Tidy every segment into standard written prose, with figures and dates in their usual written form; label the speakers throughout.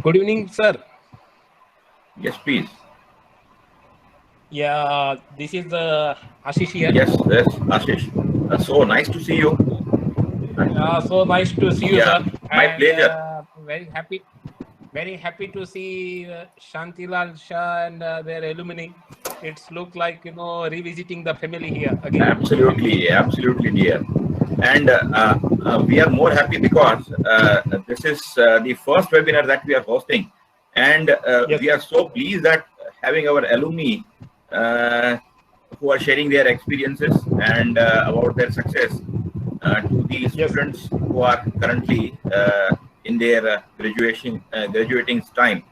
Speaker 1: Good evening, sir.
Speaker 2: Yes, please.
Speaker 1: Yeah, this is Ashish here.
Speaker 2: Yes, Ashish. So nice to see you.
Speaker 1: So nice to see you,
Speaker 2: Yeah,
Speaker 1: sir,
Speaker 2: my
Speaker 1: and
Speaker 2: pleasure.
Speaker 1: very happy to see Shantilal Shah and their alumni. It's look like revisiting the family here again.
Speaker 2: Absolutely, dear. And we are more happy because this is the first webinar that we are hosting, and
Speaker 1: Yes,
Speaker 2: we are so pleased that having our alumni uh, who are sharing their experiences and about their success to the
Speaker 1: yes.
Speaker 2: students who are currently in their graduating time.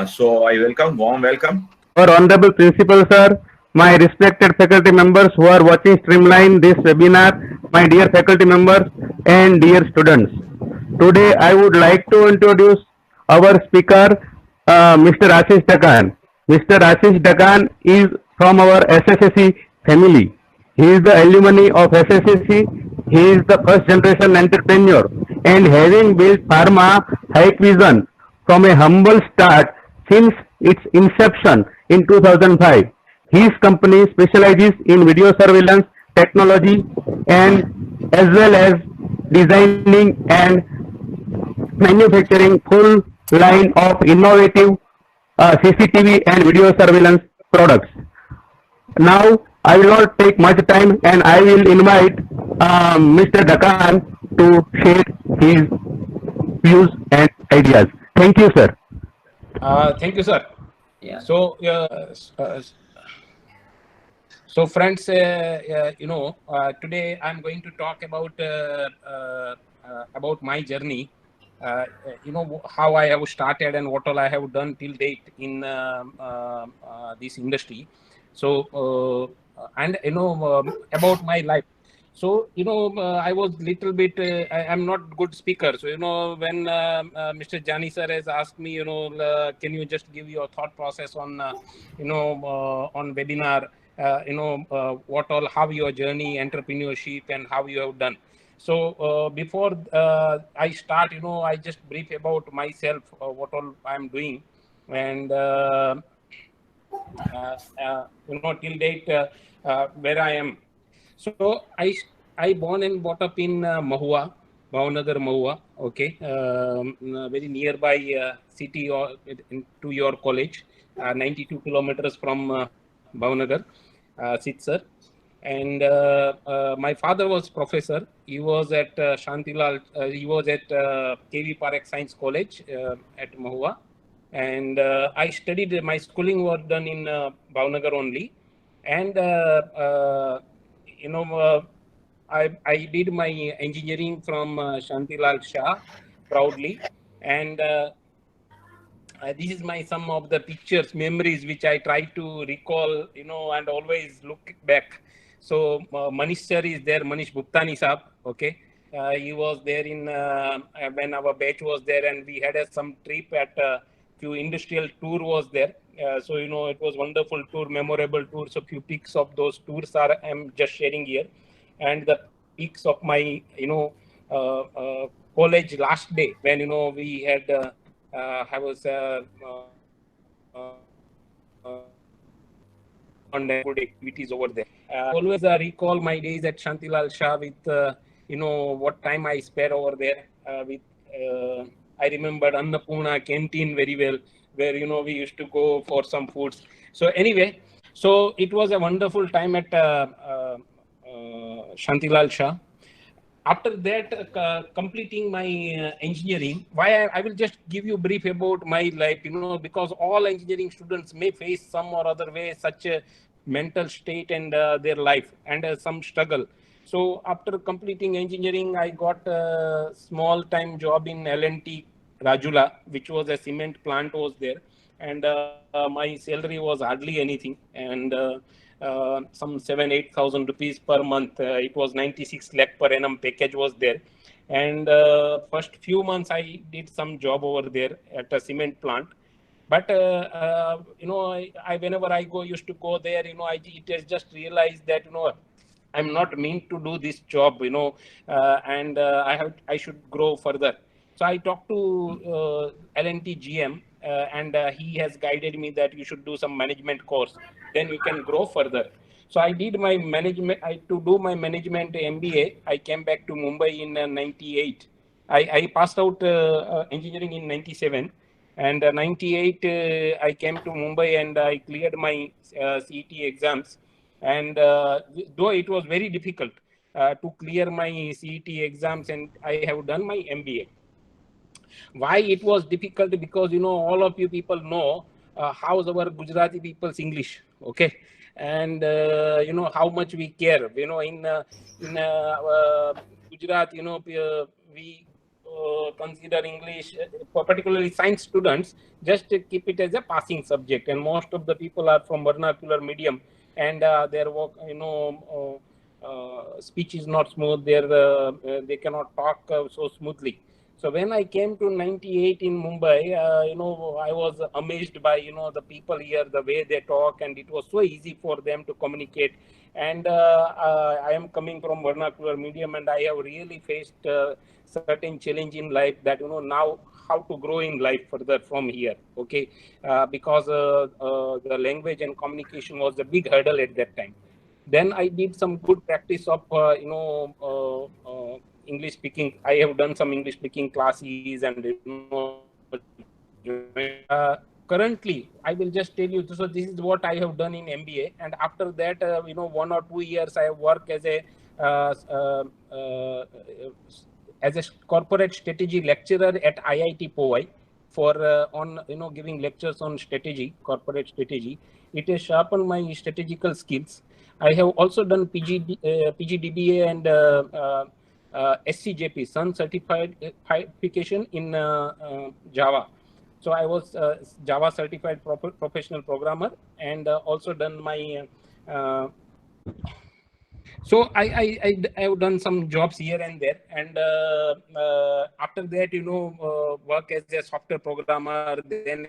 Speaker 2: So I warm welcome.
Speaker 3: Our Honorable Principal Sir, my respected faculty members who are watching Streamline this webinar, my dear faculty members and dear students. Today I would like to introduce our speaker, Mr. Ashish Dakan. Mr. Ashish Dakan is from our SSSC family. He is the alumni of SSSC. He is the first generation entrepreneur and having built Pharma Hike Vision from a humble start since its inception in 2005. His company specializes in video surveillance technology and as well as designing and manufacturing full line of innovative CCTV and video surveillance products. Now, I will not take much time and I will invite Mr. Dakan to share his views and ideas. Thank you, sir.
Speaker 1: Thank you, sir.
Speaker 2: Yeah.
Speaker 1: So, so friends, today I'm going to talk about my journey. How I have started and what all I have done till date in this industry. So, and about my life. So, I was little bit. I'm not good speaker. So, when Mr. Jani sir has asked me, can you just give your thought process on, on webinar, what all, how your journey, entrepreneurship, and how you have done. So before I start, I just brief about myself, what all I'm doing, and till date where I am. So I born and brought up in Mahua, Bhavnagar, Mahua. Okay, very nearby city or to your college, 92 kilometers from Bhavnagar, Sitsar. And my father was professor. He was at Shantilal. He was at KV Parekh Science College at Mahua, and I studied. My schooling was done in Bhavnagar only, and you know I did my engineering from Shantilal Shah proudly, and this is my some of the pictures, memories which I try to recall, and always look back. So Manish sir is there, Manish Bhuptani Saab, okay. He was there in when our batch was there, and we had some trip at few industrial tour was there. So it was wonderful tour, memorable tour. So few pics of those tours are I'm just sharing here, and the pics of my college last day when we had. I was and good activities over there. I always recall my days at Shantilal Shah with what time I spent over there with. I remembered Annapurna canteen very well, where we used to go for some foods. So anyway, so it was a wonderful time at Shantilal Shah. After that, completing my engineering, I will just give you brief about my life, because all engineering students may face some or other way such a mental state and their life and some struggle. So after completing engineering, I got a small time job in L&T Rajula, which was a cement plant was there. And my salary was hardly anything. And some 7-8 thousand rupees per month. It was 96 lakh per annum package was there, and first few months I did some job over there at a cement plant. But I whenever I go used to go there, it has just realized that I'm not meant to do this job, and I should grow further. So I talked to L&T GM, and he has guided me that you should do some management course. Then you can grow further. So I did my management. To do my management MBA, I came back to Mumbai in '98. I passed out engineering in '97, and '98 I came to Mumbai and I cleared my CET exams. And though it was very difficult to clear my CET exams, and I have done my MBA. Why it was difficult? Because all of you people know how's our Gujarati people's English, okay, and how much we care. In Gujarat, we consider English, particularly science students, just to keep it as a passing subject, and most of the people are from vernacular medium, and their work, speech is not smooth. They cannot talk so smoothly. So when I came to '98 in Mumbai, I was amazed by the people here, the way they talk, and it was so easy for them to communicate. And I am coming from vernacular medium, and I have really faced certain challenge in life that now how to grow in life further from here. Okay, because the language and communication was a big hurdle at that time. Then I did some good practice of English speaking. I have done some English speaking classes, and currently I will just tell you. So this is what I have done in MBA, and after that, 1 or 2 years I have worked as a corporate strategy lecturer at IIT Powai for on giving lectures on strategy, corporate strategy. It has sharpened my strategical skills. I have also done PGDBA and SCJP, Sun certification in Java. So I was Java certified professional programmer, and also done my so I have done some jobs here and there, and after that work as a software programmer. Then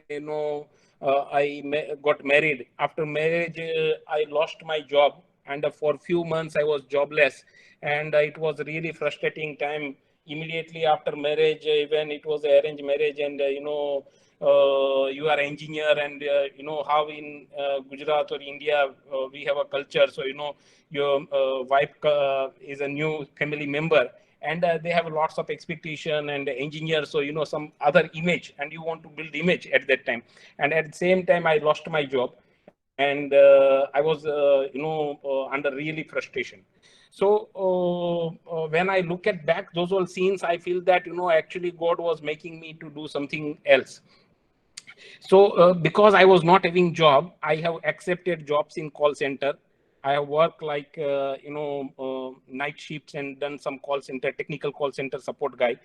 Speaker 1: I got married. After marriage, I lost my job, and for a few months I was jobless, and it was really frustrating time. Immediately after marriage, even it was arranged marriage, and you are engineer, and how in Gujarat or India we have a culture. So your wife is a new family member, and they have lots of expectation and engineer, so some other image, and you want to build image at that time. And at the same time I lost my job, and I was under really frustration. So when I look at back those all scenes, I feel that actually God was making me to do something else. So because I was not having job, I have accepted jobs in call center. I have worked like night shifts and done some call center, technical call center support guy.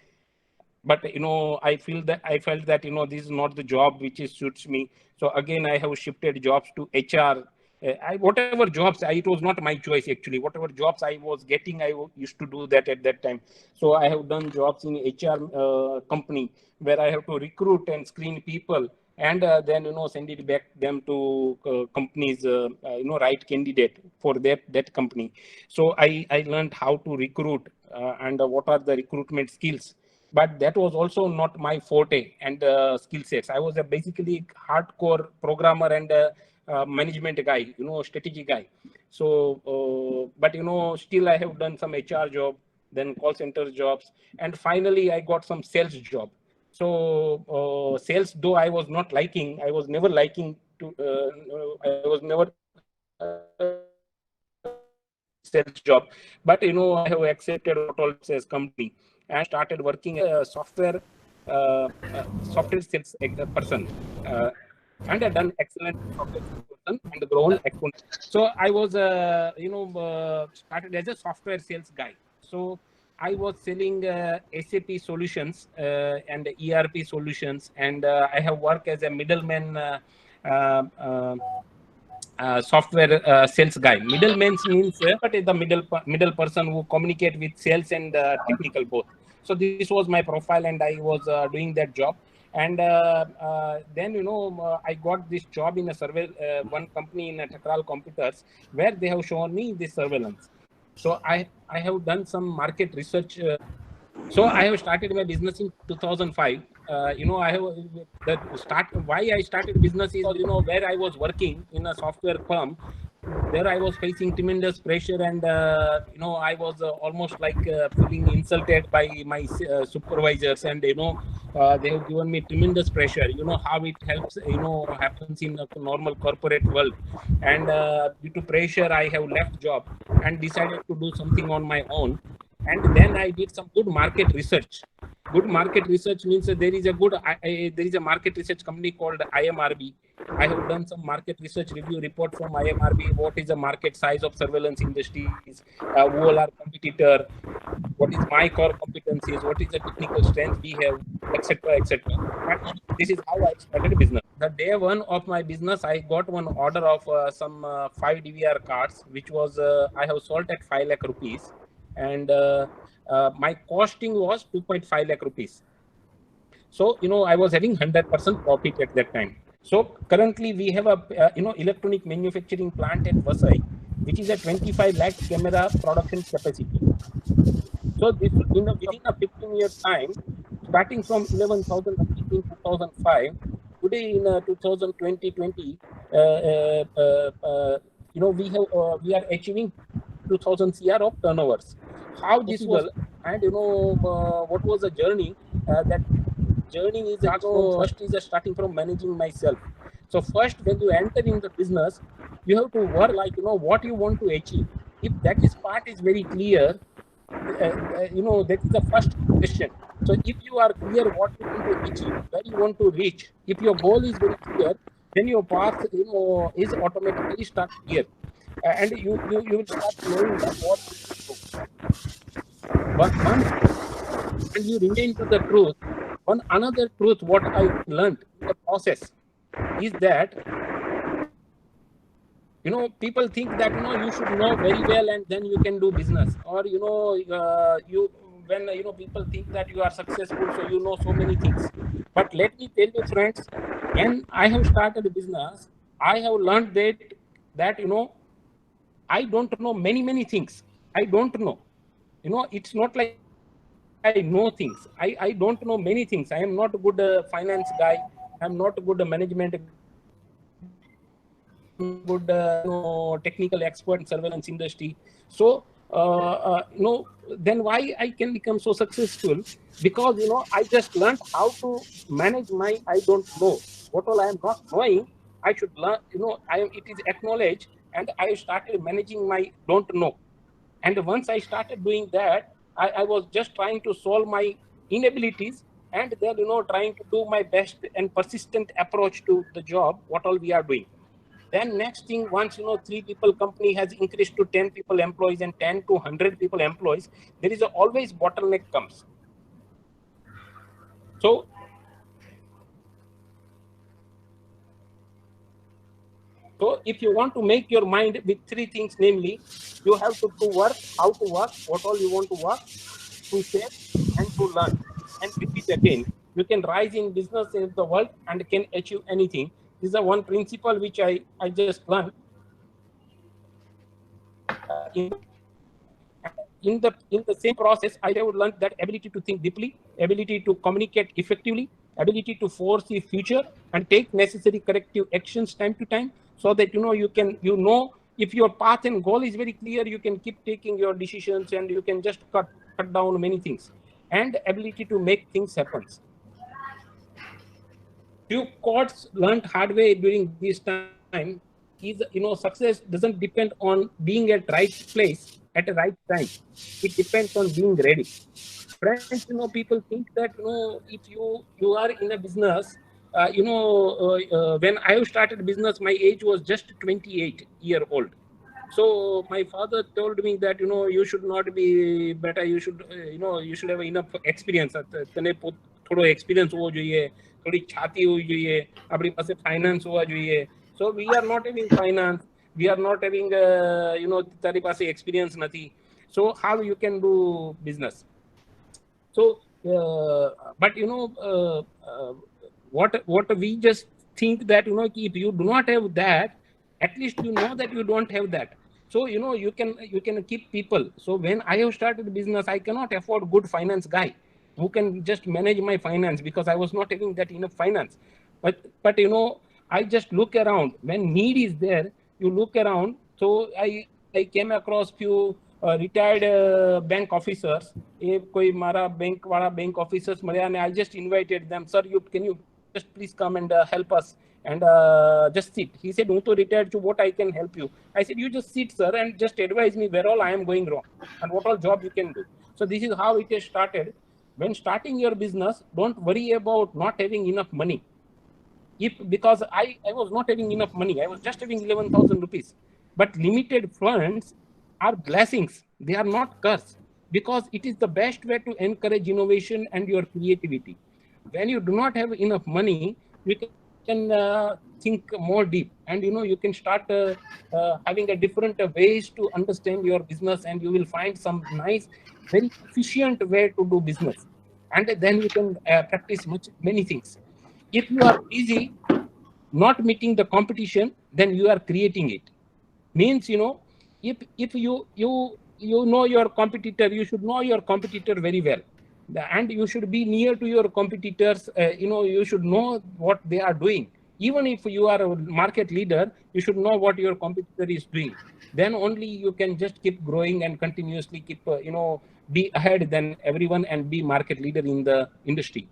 Speaker 1: But I felt that this is not the job which suits me. So again I have shifted jobs to HR. Whatever jobs, it was not my choice actually. Whatever jobs I was getting, I used to do that at that time. So I have done jobs in HR company, where I have to recruit and screen people, and then send it back them to companies, right candidate for that company. So I learned how to recruit, and what are the recruitment skills. But that was also not my forte and skill sets. I was a basically hardcore programmer and management guy, strategy guy. So but still I have done some HR job, then call center jobs, and finally I got some sales job. So sales, though I was not liking, I was never liking to I was never sales job. But I have accepted what all says company, and started working as a software sales person, and I've done excellent software sales person and grown exponentially. So I was started as a software sales guy. So I was selling SAP solutions and ERP solutions, and I have worked as a middleman software sales guy. Middleman means but the middle person who communicate with sales and technical both. So this was my profile, and I was doing that job. And then I got this job in a one company in Takral Computers, where they have shown me this surveillance. So I have done some market research So I have started my business in 2005. I have why I started business is, where I was working in a software firm. There I was facing tremendous pressure, and I was almost like feeling insulted by my supervisors, and they have given me tremendous pressure. You know how it helps, happens in a normal corporate world, and due to pressure I have left job and decided to do something on my own. And then I did some good market research. Good market research means that there is a market research company called IMRB. I have done some market research review report from IMRB. What is the market size of surveillance industries? Who all are competitor? What is my core competencies? What is the technical strength we have, etc., etc. And this is how I started business. The day one of my business, I got one order of some 5 DVR cards, which was I have sold at 5 lakh rupees, and my costing was 2.5 lakh rupees. So I was having 100% profit at that time. So currently we have a electronic manufacturing plant at Vasai, which is a 25 lakh camera production capacity. So this within a 15-year time, starting from 11,000 rupees in 2005, today in 2020, we are achieving 2,000 CR of turnovers. How this was, and what was the journey? That journey is first is starting from managing myself. So first, when you enter in the business, you have to work like what you want to achieve. If that is part is very clear, that is the first question. So if you are clear what you want to achieve, where you want to reach, if your goal is very clear, then your path is automatically start clear, and you will start knowing that what you do. But once and you remain to the truth, one another truth what I learned in the process is that people think that you should know very well and then you can do business, or when people think that you are successful, so you know so many things. But let me tell you, friends, when I have started a business, I have learned that I don't know many things. I don't know. It's not like I know things. I don't know many things. I am not a good finance guy. I'm not a good management, good technical expert in surveillance industry. So then why I can become so successful? Because I just learned how to manage my I don't know. What all I am not knowing, I should learn. It is acknowledged, and I started managing my don't know. And once I started doing that, I was just trying to solve my inabilities, and then trying to do my best and persistent approach to the job. What all we are doing. Then next thing, once 3 people company has increased to 10 people employees and 10 to 100 people employees, there is always bottleneck comes. So if you want to make your mind with 3 things, namely, you have to work, how to work, what all you want to work, to save, and to learn, and repeat again. You can rise in business in the world and can achieve anything. This is the one principle which I just learned. In the same process, I have learned that ability to think deeply, ability to communicate effectively, ability to foresee future and take necessary corrective actions time to time, so that you can if your path and goal is very clear, you can keep taking your decisions, and you can just cut down many things, and ability to make things happen. Few quotes learned hard way during this time is success doesn't depend on being at right place at the right time. It depends on being ready. Friends, people think that if you are in a business, when I started business, my age was just 28-year-old. So my father told me that you should not be better. You should you should have enough experience. તને થોડો experience હોવો જોઈએ, થોડી છાતી હોવી જોઈએ, આપણી પાસે finance હોવા જોઈએ. So we are not having finance. We are not having તારી પાસે experience નથી. So how you can do business? So but what we just think that if you do not have that, at least you know that you don't have that. So you can keep people. So when I have started business, I cannot afford good finance guy who can just manage my finance, because I was not having that enough finance. But I just look around when need is there. You look around. So I came across few retired bank officers. એ કોઈ મારા bank વાળા bank officers મળ્યા, and I just invited them. Sir, can you just please come and help us and just sit. He said, "હું તો retired છું, what I can help you?" I said, "You just sit, sir, and just advise me where all I am going wrong and what all job you can do." So this is how it has started. When starting your business, don't worry about not having enough money. Because I was not having enough money, I was just having 11,000 rupees. But limited funds are blessings, they are not curse, because it is the best way to encourage innovation and your creativity. When you do not have enough money, you can think more deep, and you can start having a different ways to understand your business, and you will find some nice, very efficient way to do business, and then you can practice many things. If you are busy not meeting the competition, then you are creating it. Means if you know your competitor, you should know your competitor very well, and you should be near to your competitors. You should know what they are doing. Even if you are a market leader, you should know what your competitor is doing. Then only you can just keep growing and continuously keep be ahead than everyone and be market leader in the industry.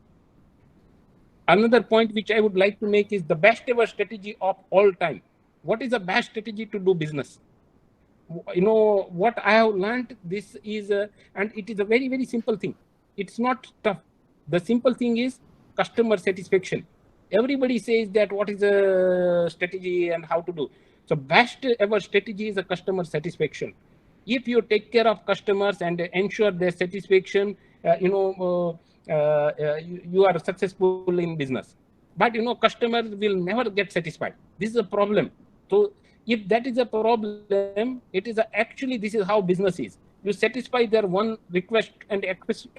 Speaker 1: Another point which I would like to make is the best ever strategy of all time. What is the best strategy to do business? What I have learned, this is and it is a very, very simple thing. It's not tough. The simple thing is customer satisfaction. Everybody says that what is a strategy and how to do. So best ever strategy is a customer satisfaction. If you take care of customers and ensure their satisfaction, you are successful in business. But customers will never get satisfied. This is a problem. So if that is a problem, it is actually, this is how business is. You satisfy their one request and expectation,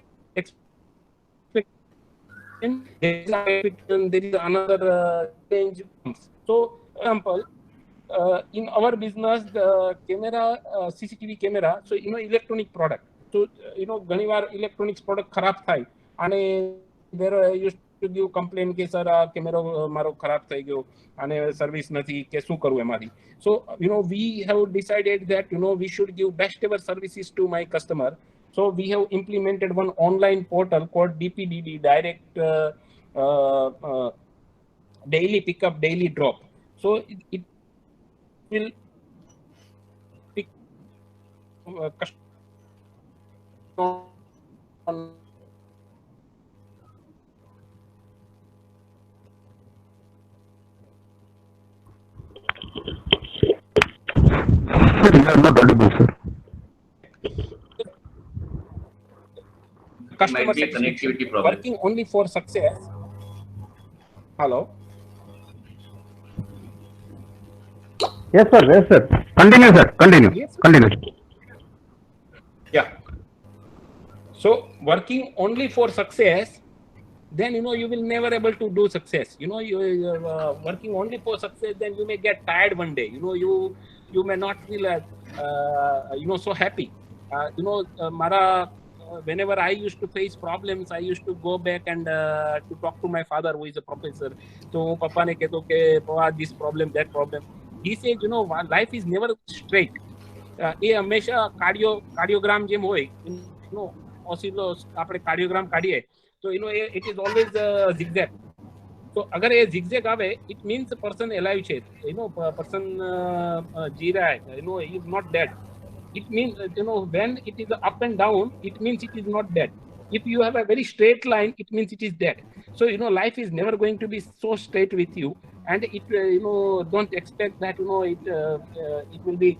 Speaker 1: there is another change. So example, in our business, the camera, CCTV camera, so electronic product. So ઘણીવાર electronics product ખરાબ થાય, અને there used to give complaint કે sir આ કેમેરો મારો ખરાબ થઈ ગયો અને સર્વિસ નથી, કે શું કરવું એમાંથી. So we have decided that we should give best ever services to my customer. So we have implemented one online portal called DPDD, direct daily pickup, daily drop. So it will pick customer
Speaker 3: Sir, you are not audible, sir.
Speaker 1: customer
Speaker 2: Might be a
Speaker 1: satisfaction.
Speaker 2: connectivity problem.
Speaker 1: Working only for success. Hello.
Speaker 3: Yes, sir. Yes, sir. Continue, sir. Continue.
Speaker 1: Yes.
Speaker 3: Continue.
Speaker 1: Yeah. So working only for success, then you will never able to do success. You're working only for success, then you may get tired one day. You may not feel so happy. Whenever I used to face problems, I used to go back and to talk to my father, who is a professor. So papa ne kehto ke this problem, that problem. He says, life is never straight. એ હંમેશા cardiogram જેમ હોય, ઓસિલો આપણે cardiogram કાઢીએ તો it is always zigzag. So અગર એ zigzag આવે, it means person alive છે, person જી रहा है, he is not dead. It means when it is up and down, it means it is not dead. If you have a very straight line, it means it is dead. So life is never going to be so straight with you, and it don't expect that it will be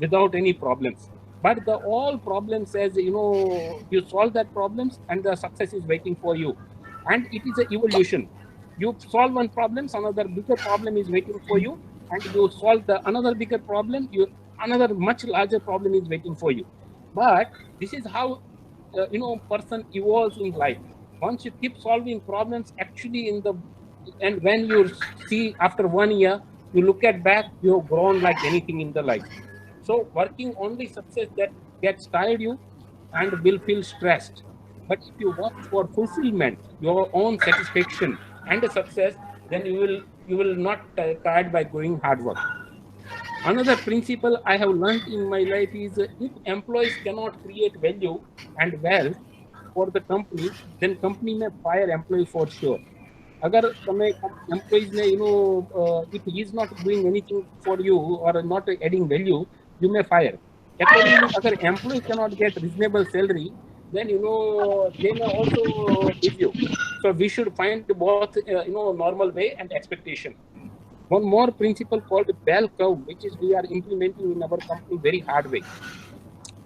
Speaker 1: without any problems. But all problems, as you solve that problems, and the success is waiting for you. And it is an evolution. You solve one problem, another bigger problem is waiting for you, and you solve another bigger problem, another much larger problem is waiting for you. But this is how person evolves in life. Once you keep solving problems, actually and when you see after 1 year, you look at back, you have grown like anything in the life. So So working only success that gets tired you and will feel stressed. But if you work for fulfillment, your own satisfaction and success, then you will not tired by doing hard work. Another principle I have learned in my life is if employees cannot create value and wealth for the company, then company may fire employee for sure. अगर તમે employees ने if he is not doing anything for you or not adding value, you may fire. Accordingly, अगर employee cannot get reasonable salary, then they may also leave you. So we should find both normal way and expectation. One more principle called bell curve, which is we are implementing in our company very hard way.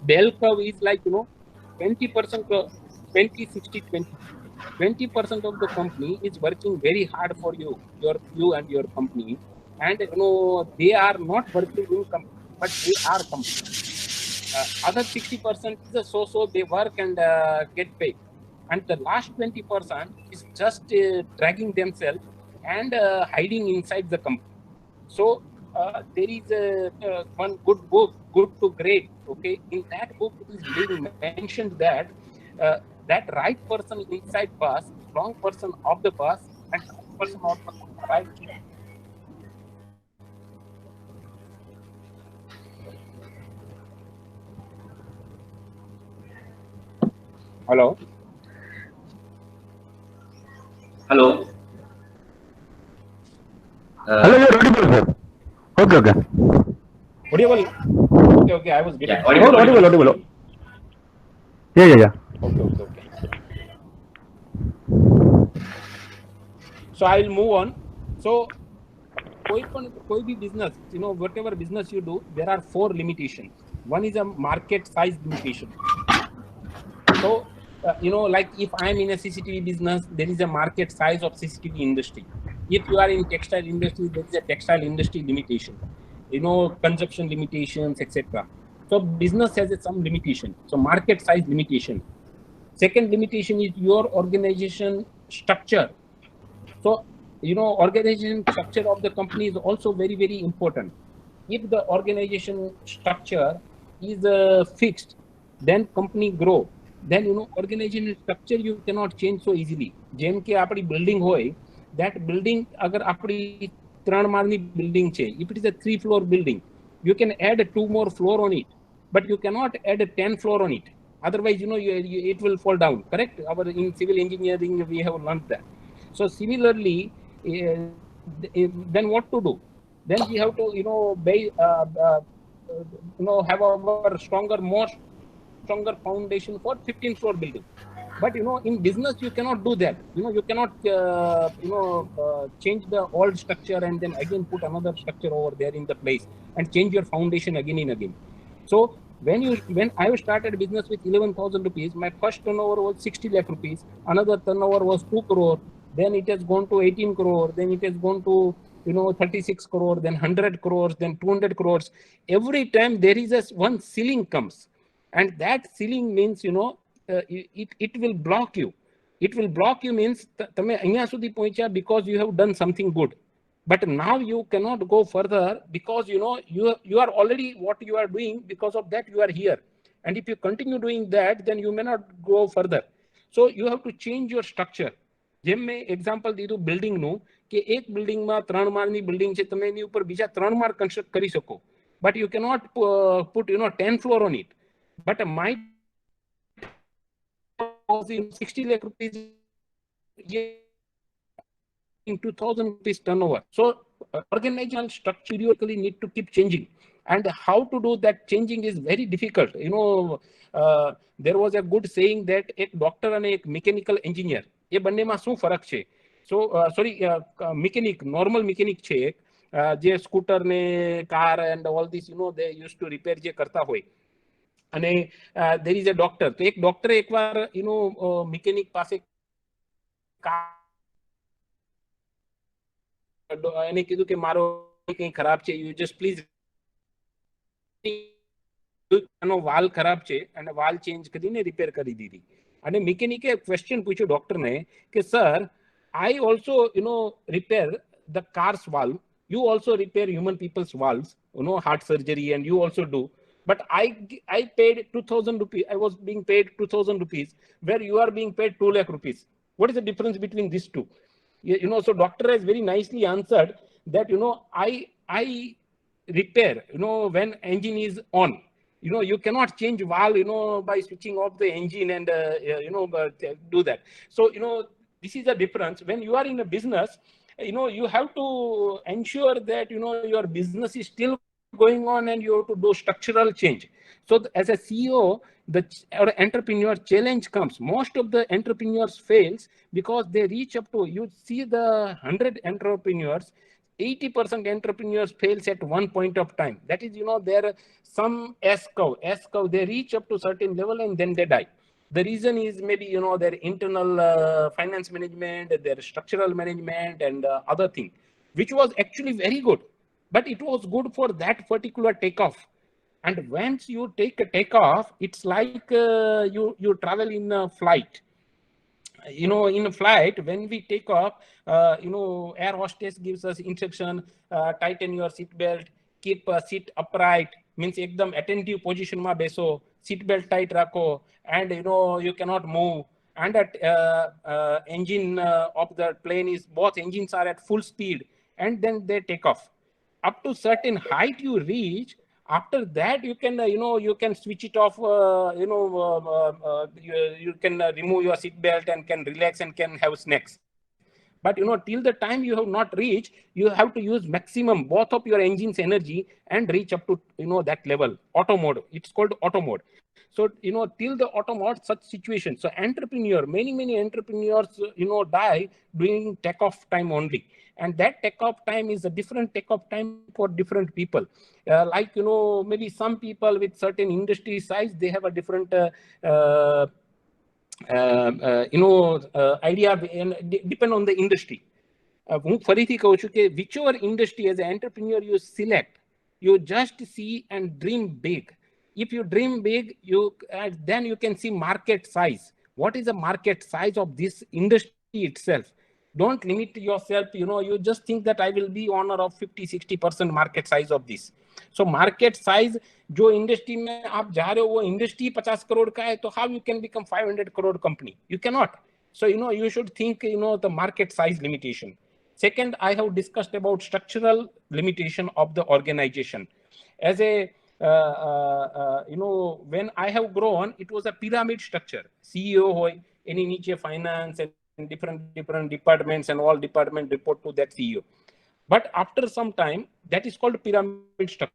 Speaker 1: Bell curve is like 20%, 20, 60, 20. 20% of the company is working very hard for you and your company, and they are not working in company, but they are company. Other 60% is so they work and get paid, and the last 20% is just dragging themselves and hiding inside the company. So there is one good book, Good to Great. Okay, in that book it is being mentioned that that right person inside bus, wrong person off the bus, and person off the right. Hello.
Speaker 4: Hello.
Speaker 3: Hello, you're audible, sir. Okay, okay.
Speaker 1: Audible? Okay, I was getting.
Speaker 4: Yeah, audible.
Speaker 3: Yeah.
Speaker 1: Okay. So I'll move on. So कोई भी business, whatever business you do, there are 4 limitations. One is a market size limitation. So, like if I'm in a CCTV business, there is a market size of CCTV industry. If you are in textile industry, there is a textile industry limitation, consumption limitations, etc. So business has some limitation. So market size limitation. Second limitation is your organization structure. So, organization structure of the company is also very, very important. If the organization structure is fixed, then company grow. Then, organization structure you cannot change so easily. જેમ કે આપણી building હોય, that building અગર આપણી 3 માળની building છે, if it is a 3-floor building, you can add 2 more floor on it, but you cannot add 10 floor on it. Otherwise, it will fall down, correct? In civil engineering, we have learned that. So similarly, then what to do? Then we have to, have our more stronger foundation for 15-floor building. But in business you cannot do that. You cannot change the old structure and then again put another structure over there in the place and change your foundation again and again. So when I started business with 11,000 rupees, my first turnover was 60 lakh rupees. Another turnover was 2 crore. Then it has gone to 18 crore. Then it has gone to 36 crore. Then 100 crores. Then 200 crores. Every time there is one ceiling comes. And that ceiling means, it will block you. It will block you means તમે અહીંયા સુધી પહોંચ્યા because you have done something good. But now you cannot go further because, you are already what you are doing. Because of that, you are here. And if you continue doing that, then you may not go further. So you have to change your structure. જેમ મેં example દીધું બિલ્ડિંગનું કે એક બિલ્ડિંગમાં 3 માળની building છે, તમે એની ઉપર બીજા 3 માળ કન્સ્ટ્રક્ટ કરી શકો. But you cannot put 10 floor on it. But my 60 lakh rupees in 2,000 rupees turnover. So organizational structure periodically need to keep changing. And how to do that changing is very difficult. There was a good saying that a doctor and a mechanical engineer, ये બંનેમાં શું ફરક છે? So mechanic, normal mechanic છે, જે scooter ને car and all this, they used to repair જે કરતા હોય. અને there is a doctor. તો એક ડોક્ટર એકવાર મિકેનિક પાસે એને કીધું કે મારો કંઈ ખરાબ છે, યુ જસ્ટ પ્લીઝ, એનો વાલ ખરાબ છે અને વાલ ચેન્જ કરીને રિપેર કરી દીધી. અને મિકેનિકે ક્વેશ્ચન પૂછ્યું ડોક્ટરને કે sir, I also repair the car's valve, You also repair human people's valves, heart surgery, and you also do. But I paid 2,000 rupees. I was being paid 2,000 rupees, where you are being paid 2 lakh rupees. What is the difference between these two? So doctor has very nicely answered that, I repair, when engine is on. You cannot change valve, by switching off the engine and, do that. So, this is the difference. When you are in a business, you have to ensure that, your business is still going on and you have to do structural change. So as a CEO, or entrepreneur challenge comes. Most of the entrepreneurs fails because they reach up to, you see the 100 entrepreneurs, 80% entrepreneurs fails at one point of time. That is, there some S curve, they reach up to certain level and then they die. The reason is maybe, their internal finance management, their structural management, and other thing, which was actually very good, but it was good for that particular takeoff. And once you take a takeoff, it's like you travel in a flight. In a flight, when we take off, air hostess gives us instruction, tighten your seat belt, keep seat upright, means ekdam attentive position ma beso, seat belt tight rako, and you cannot move. And that engine of the plane is, both engines are at full speed, and then they take off. Up to certain height you reach, after that you can you can switch it off, you can remove your seat belt and can relax and can have snacks. But till the time you have not reached, you have to use maximum both of your engine's energy and reach up to that level. Auto mode, it's called auto mode. So till the auto mode, such situation. So many entrepreneurs die during takeoff time only. And that takeoff time is a different takeoff time for different people. Like, maybe some people with certain industry size, they have a different, idea, and depend on the industry. Whichever industry as an entrepreneur you select, you just see and dream big. If you dream big, then you can see market size. What is the market size of this industry itself? Don't limit yourself, you just think that I will be owner of 50-60% market size of this. So market size, जो industry में आप जा रहे हो वो industry 50 crore का है, तो how you can become 500 crore company? You cannot. So you should think the market size limitation. Second, I have discussed about structural limitation of the organization. As a when I have grown, it was a pyramid structure. CEO hoy, any niche finance and different departments, and all departments report to that CEO. But after some time, that is called pyramid structure.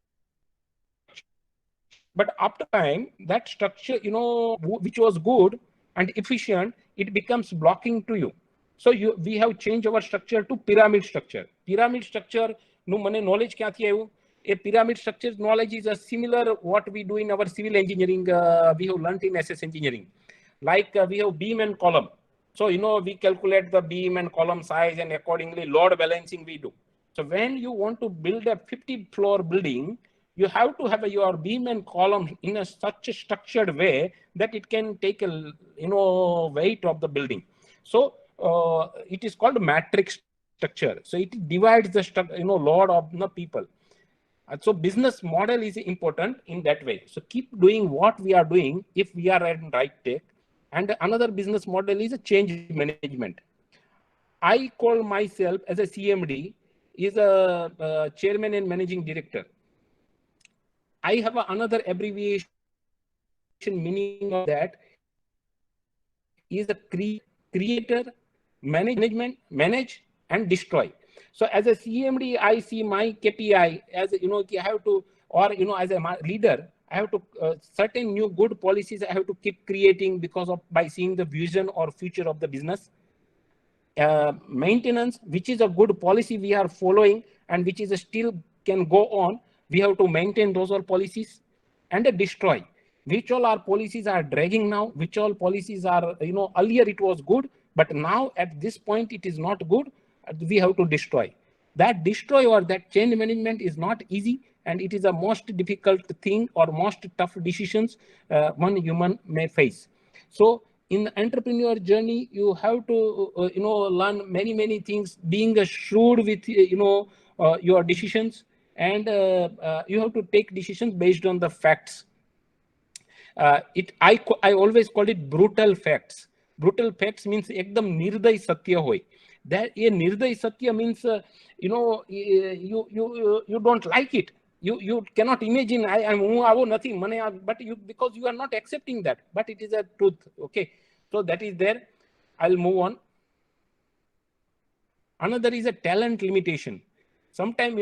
Speaker 1: But after time, that structure, which was good and efficient, it becomes blocking to you. So we have changed our structure to pyramid structure. Pyramid structure, no mane knowledge kya thi hai? A pyramid structure knowledge is a similar what we do in our civil engineering. We have learned in SS engineering, like we have beam and column. So we calculate the beam and column size, and accordingly load balancing we do. So when you want to build a 50-floor building, you have to have your beam and column in such a structured way that it can take a weight of the building. So it is called matrix structure. So it divides the load of the people. And so business model is important in that way. So keep doing what we are doing if we are at right take. And another business model is a change management. I call myself as a CMD, is a chairman and managing director. I have another abbreviation meaning of that is a creator, manage and destroy. So as a CMD, I see my KPI as I have to, or as a leader, I have to certain new good policies I have to keep creating because of by seeing the vision or future of the business. Maintenance, which is a good policy we are following and which is still can go on, we have to maintain those all policies. And destroy, which all our policies are dragging now, which all policies are, earlier it was good, but now at this point it is not good, we have to destroy. That destroy or that change management is not easy, and it is the most difficult thing or most tough decisions one human may face. So in the entrepreneur journey, you have to learn many things, being shrewd with your decisions, and you have to take decisions based on the facts. I always call it brutal facts. Brutal facts means ekdam nirday satya hoy. That a nirday satya means you don't like it. You cannot imagine but you, because you are not accepting that, but it is a truth. Okay, so that is there. I'll move on. Another is a talent limitation. Sometimes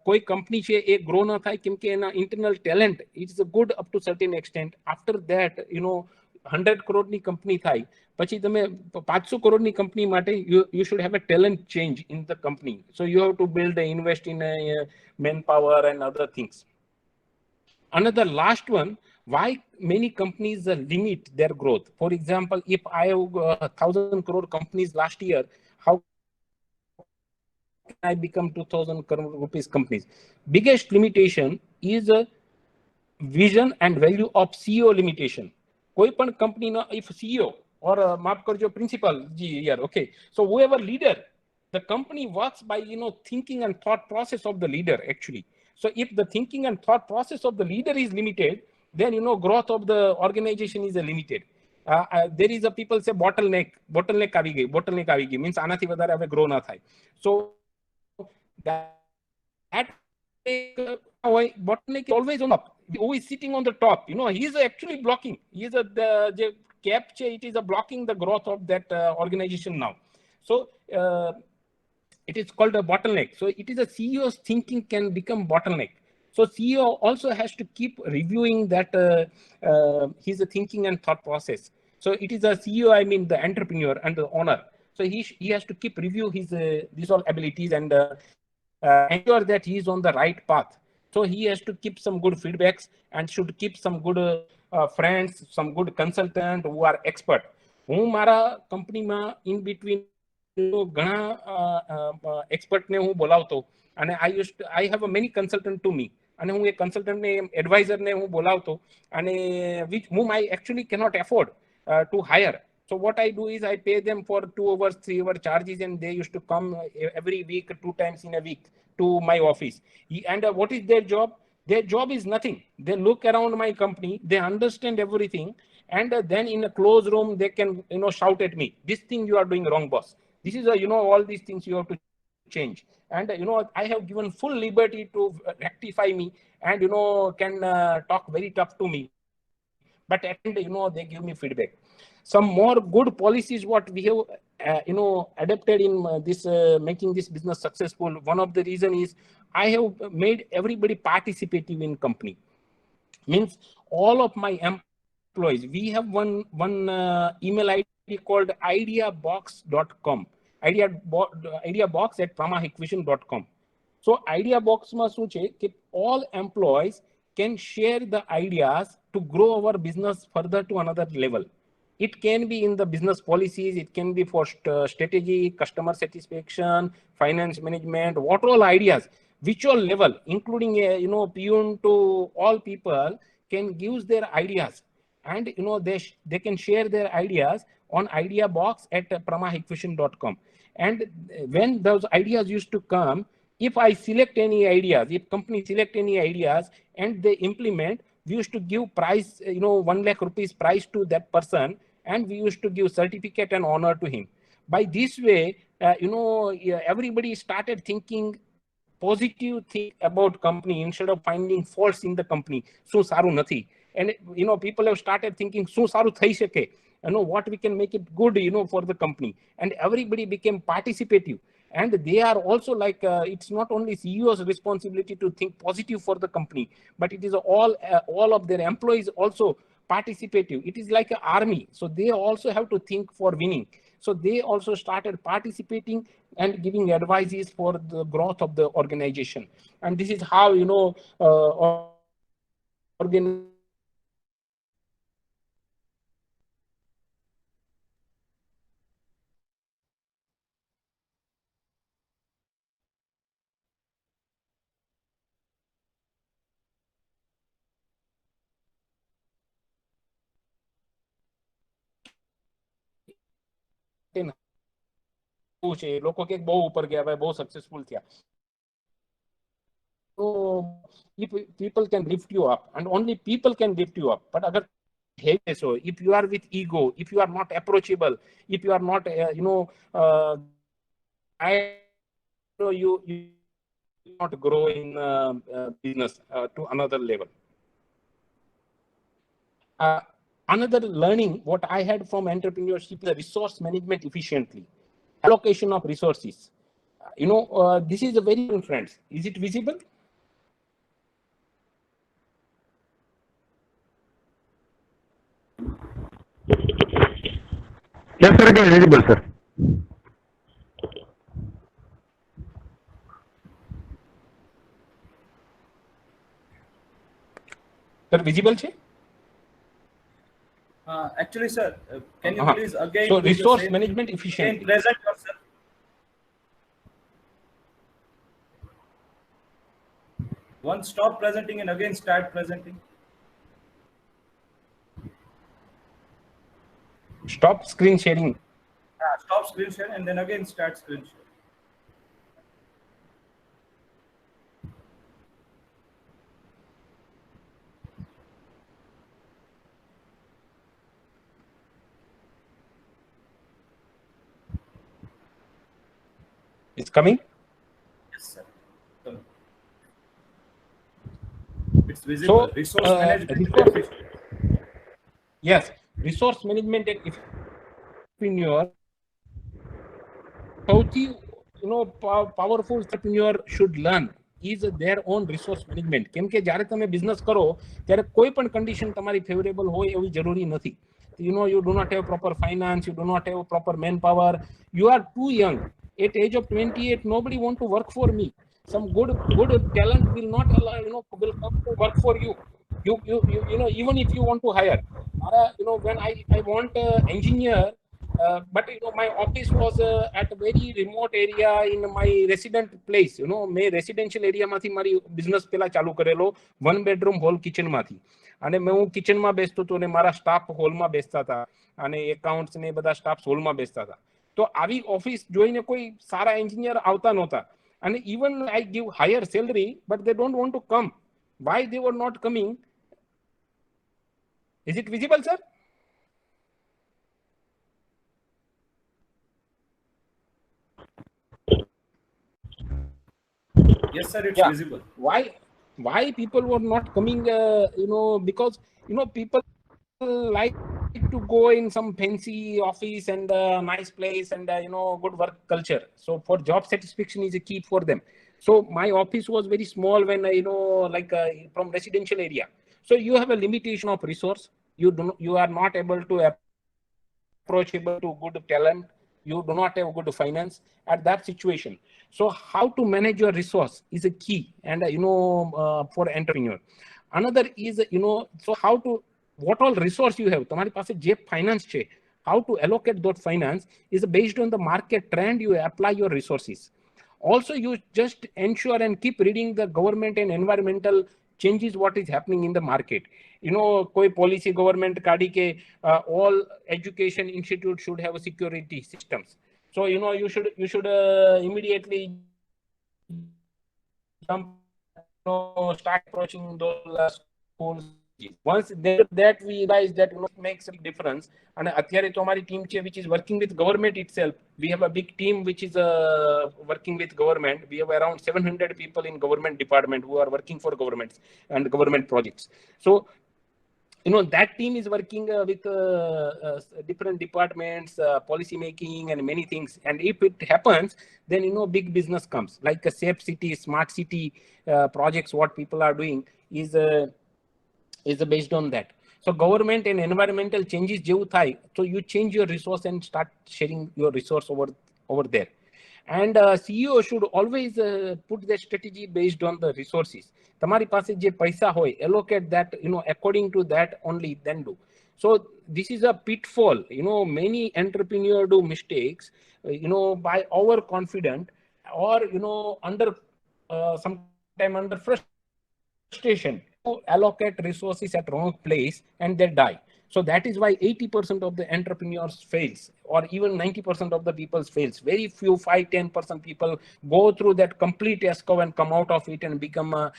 Speaker 1: કોઈ company છે એ grow ન થાય કેમ કે એના internal talent it's good up to certain extent. After that 100 કરોડની company થાય પછી તમે 500 કરોડની કંપની માટે you should have a talent change in the company. So you have to build and invest in manpower and other things. Another last one, why many companies limit their growth. For example, if I have 1,000 crore companies last year, how can I become 2,000 crore rupees companies? Biggest limitation is vision and value of CEO limitation. કોઈ પણ company no, if CEO or માફ કરજો principal G here, okay, so whoever leader, the company works by thinking and thought process of the leader actually. So if the thinking and thought process of the leader is limited, then growth of the organization is limited. There is a people say bottleneck આવી ગઈ means આનાથી વધારે હવે grow ના થાય. So that bottleneck is always on top. Who is sitting on the top? He is actually blocking. He is the cap. It is blocking the growth of that organization now. So it is called a bottleneck. So it is a CEO's thinking can become bottleneck. So CEO also has to keep reviewing that his thinking and thought process. So it is a CEO, I mean the entrepreneur and the owner. So he has to keep review his these all abilities and ensure that he is on the right path. So he has to keep some good feedbacks and should keep some good friends, some good consultant who are expert. હું મારા કંપનીમાં in between ઘણા એક્સપર્ટને હું બોલાવતો અને I have a many consultant to me અને હું એક કન્સલ્ટન્ટને એડવાઇઝરને હું બોલાવતો અને whom I actually cannot afford to hire. So what I do is I pay them for 2 hours, 3 hour charges, and they used to come every week, 2 times in a week to my office. And what is their job? Their job is nothing. They look around my company, they understand everything, and then in a closed room, they can shout at me, this thing you are doing wrong, boss. This is all these things you have to change. And I have given full liberty to rectify me, and can talk very tough to me. But at the end, they give me feedback. Some more good policies what we have adapted in this making this business successful. One of the reason is I have made everybody participative in company. Means all of my employees, we have one email ID called ideabox.com, ideabox@pramahikvision.com. So ideabox માં શું છે કે all employees can share the ideas to grow our business further to another level. It can be in the business policies, it can be for strategy, customer satisfaction, finance management, what all ideas, which all level, including peon to all people can give their ideas, and they can share their ideas on ideabox@pramahikvision.com. And when those ideas used to come, if I select any ideas, if company select any ideas and they implement, we used to give prize, 1 lakh rupees prize to that person, and we used to give certificate and honor to him. By this way, everybody started thinking positive thing about company instead of finding faults in the company. શું સારું નથી. And people have started thinking શું સારું થઈ શકે, what we can make it good, for the company. And everybody became participative. And they are also like, it's not only CEO's responsibility to think positive for the company, but it is all of their employees also participative. It is like an army. So they also have to think for winning. So they also started participating and giving advices for the growth of the organization. And this is how, organization છે લોકો કે બહુ ઉપર ગયા ભાઈ બહુ successful થયા. So if people can lift you up and only people can lift you up, but agar so if you are with ego, if you are not approachable, if you are not I know you not grow in business to another level. Another learning what I had from entrepreneurship is resource management efficiently, allocation of resources. This is a very important, friends. Is it visible?
Speaker 3: Yes, sir, it is visible, sir.
Speaker 1: Sir, visible છે?
Speaker 5: Actually, sir, can you please again?
Speaker 1: So
Speaker 5: do the
Speaker 1: resource
Speaker 5: same
Speaker 1: management
Speaker 5: thing?
Speaker 1: efficiently.
Speaker 5: Again, present yourself. Once stop presenting and again start presenting.
Speaker 1: Stop screen sharing.
Speaker 5: Stop screen share and then again start screen share.
Speaker 1: It's coming?
Speaker 5: Yes, sir. It's visible.
Speaker 1: So,
Speaker 5: resource management.
Speaker 1: Yes, resource management and entrepreneur, powerful entrepreneur should learn is their own resource management. કેમ કે જ્યારે તમે business કરો ત્યારે કોઈ પણ condition તમારી favourable હોય એવી જરૂરી નથી. You do not have proper finance, you do not have proper manpower, you are too young. At age of 28, nobody want to work for me. Some good talent will not allow, will come to work for you. Even if you want to hire. When I want an engineer, but my office was at a very remote area in my resident place. મેં residential area માંથી મારી business પેલા ચાલુ કરેલો 1 bedroom hall kitchen માંથી. અને હું કિચનમાં બેસતો હતો અને મારા સ્ટાફ હોલમાં બેસતા હતા અને એકાઉન્ટ્સ ને બધા સ્ટાફ હોલમાં બેસતા હતા. તો આવી ઓફિસ જોઈને કોઈ સારા એન્જિનિયર આવતા નહોતા. અને even I give higher salary, but they don't want to come. Why they were not coming? Is it visible, sir?
Speaker 5: Yes, sir, it's visible.
Speaker 1: Why people were not coming? Because people like to go in some fancy office and nice place and good work culture. So for job satisfaction is a key for them. So my office was very small when from residential area. So you have a limitation of resource. You are not able to approachable to good talent. You do not have good finance at that situation. So how to manage your resource is a key, and for entrepreneur. Another is so how to, what all resource you have, તમારી પાસે જે finance છે, how to allocate that finance is based on the market trend. You apply your resources. Also, you just ensure and keep reading the government and environmental changes what is happening in the market. કોઈ policy government કાઢી કે all education institute should have security systems. So you should immediately start approaching those schools. Once that we realize that makes a big difference. And અત્યારે તો અમારી team છે which is working with government itself. We have a big team which is working with government. We have around 700 people in government department who are working for governments and government projects. So that team is working with different departments, policy making and many things. And if it happens, then big business comes, like a safe city, smart city projects. What people are doing is based on that. So government and environmental changes જેવું થાય, so you change your resource and start sharing your resource over there. And CEO should always put their strategy based on the resources. તમારી પાસે જે પૈસા હોય, allocate that according to that only, then do. So this is a pitfall. Many entrepreneurs do mistakes by overconfident or under sometime under frustration to allocate resources at wrong place and they die. So that is why 80% of the entrepreneurs fails, or even 90% of the people fails. Very few, 5-10% people go through that complete ESCO and come out of it and become a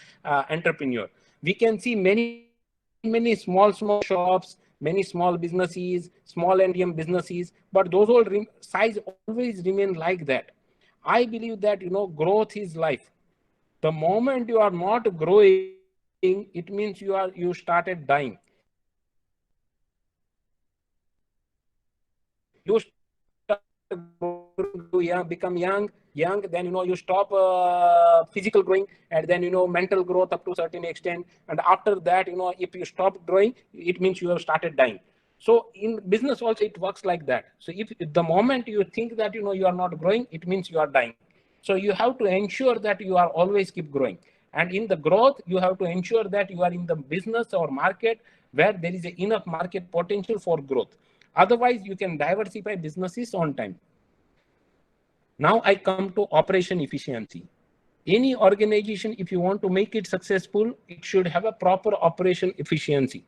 Speaker 1: entrepreneur. We can see many small shops, many small businesses, small and medium businesses, but those all size always remain like that. I believe that, you know, growth is life. The moment you are not growing, it means you started dying. You start become young, then, you know, you stop physical growing, and then, you know, mental growth up to a certain extent. And after that, you know, if you stop growing, it means you have started dying. So in business also, it works like that. So if the moment you think that, you know, you are not growing, it means you are dying. So you have to ensure that you are always keep growing. And in the growth, you have to ensure that you are in the business or market where there is enough market potential for growth. Otherwise, you can diversify businesses on time. Now I come to operation efficiency. Any organization, if you want to make it successful, it should have a proper operation efficiency.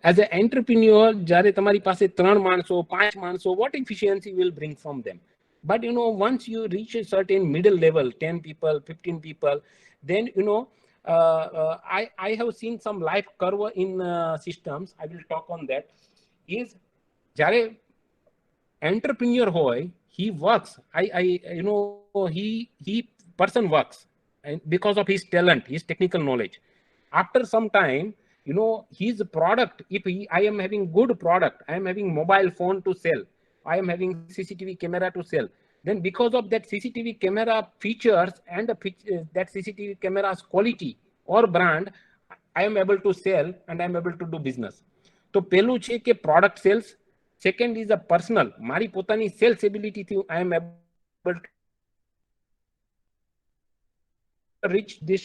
Speaker 1: As an entrepreneur, jare tamari pase 3 manso, 5 manso, what efficiency will bring from them? But, you know, once you reach a certain middle level, 10 people, 15 people, then, you know, I have seen some life curve in systems. I will talk on that. Is jare entrepreneur hoy, he works. You know, he person works, and because of his talent, his technical knowledge. After some time, you know, his product, if I am having good product, I am having mobile phone to sell, I am having CCTV camera to sell, then because of that CCTV camera features and that CCTV camera's quality or brand, I am able to sell and I am able to do business. So pelu છે કે product sales, second is a personal, મારી પોતાની sales ability થી I am able to reach this.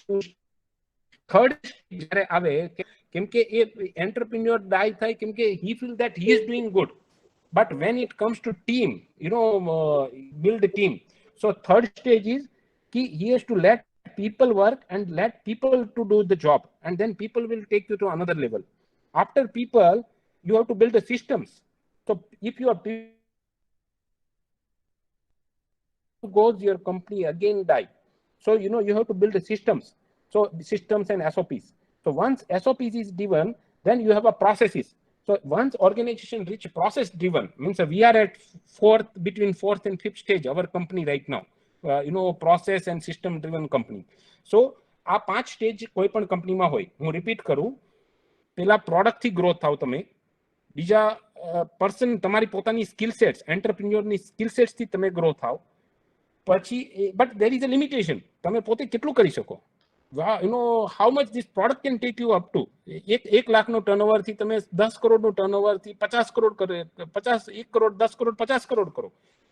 Speaker 1: Third જ્યારે આવે કેમ કે એ entrepreneur die થાય કેમ કે he feel that he is doing good. But when it comes to team, you know, build a team. So third stage is he has to let people work and let people to do the job, and then people will take you to another level. After people, you have to build the systems. So if your people goes, your company again die. So, you know, you have to build the systems. So systems and SOPs. So once SOPs is given, then you have a processes. So once organization reach process driven, means we are at between fourth and fifth stage, our company right now, you know, process and system driven company. So આ 5 stage કોઈ પણ કંપનીમાં હોય. હું repeat કરું, પેલા product થી growth થાવ તમે, બીજા પર્સન તમારી પોતાની સ્કિલ સેટ્સ, એન્ટરપ્રિન્યોરની સ્કિલ સેટ્સ થી તમે ગ્રો થાવ. પછી but there is a limitation, તમે પોતે કેટલું કરી શકો. You know how much this product can take you up to. 1 લાખનો ટર્નઓવર થી તમે 10 કરોડનો ટર્નઓવર થી 50 કરોડ કરે, 1 કરોડ 10 કરોડ 50 કરોડ કરો.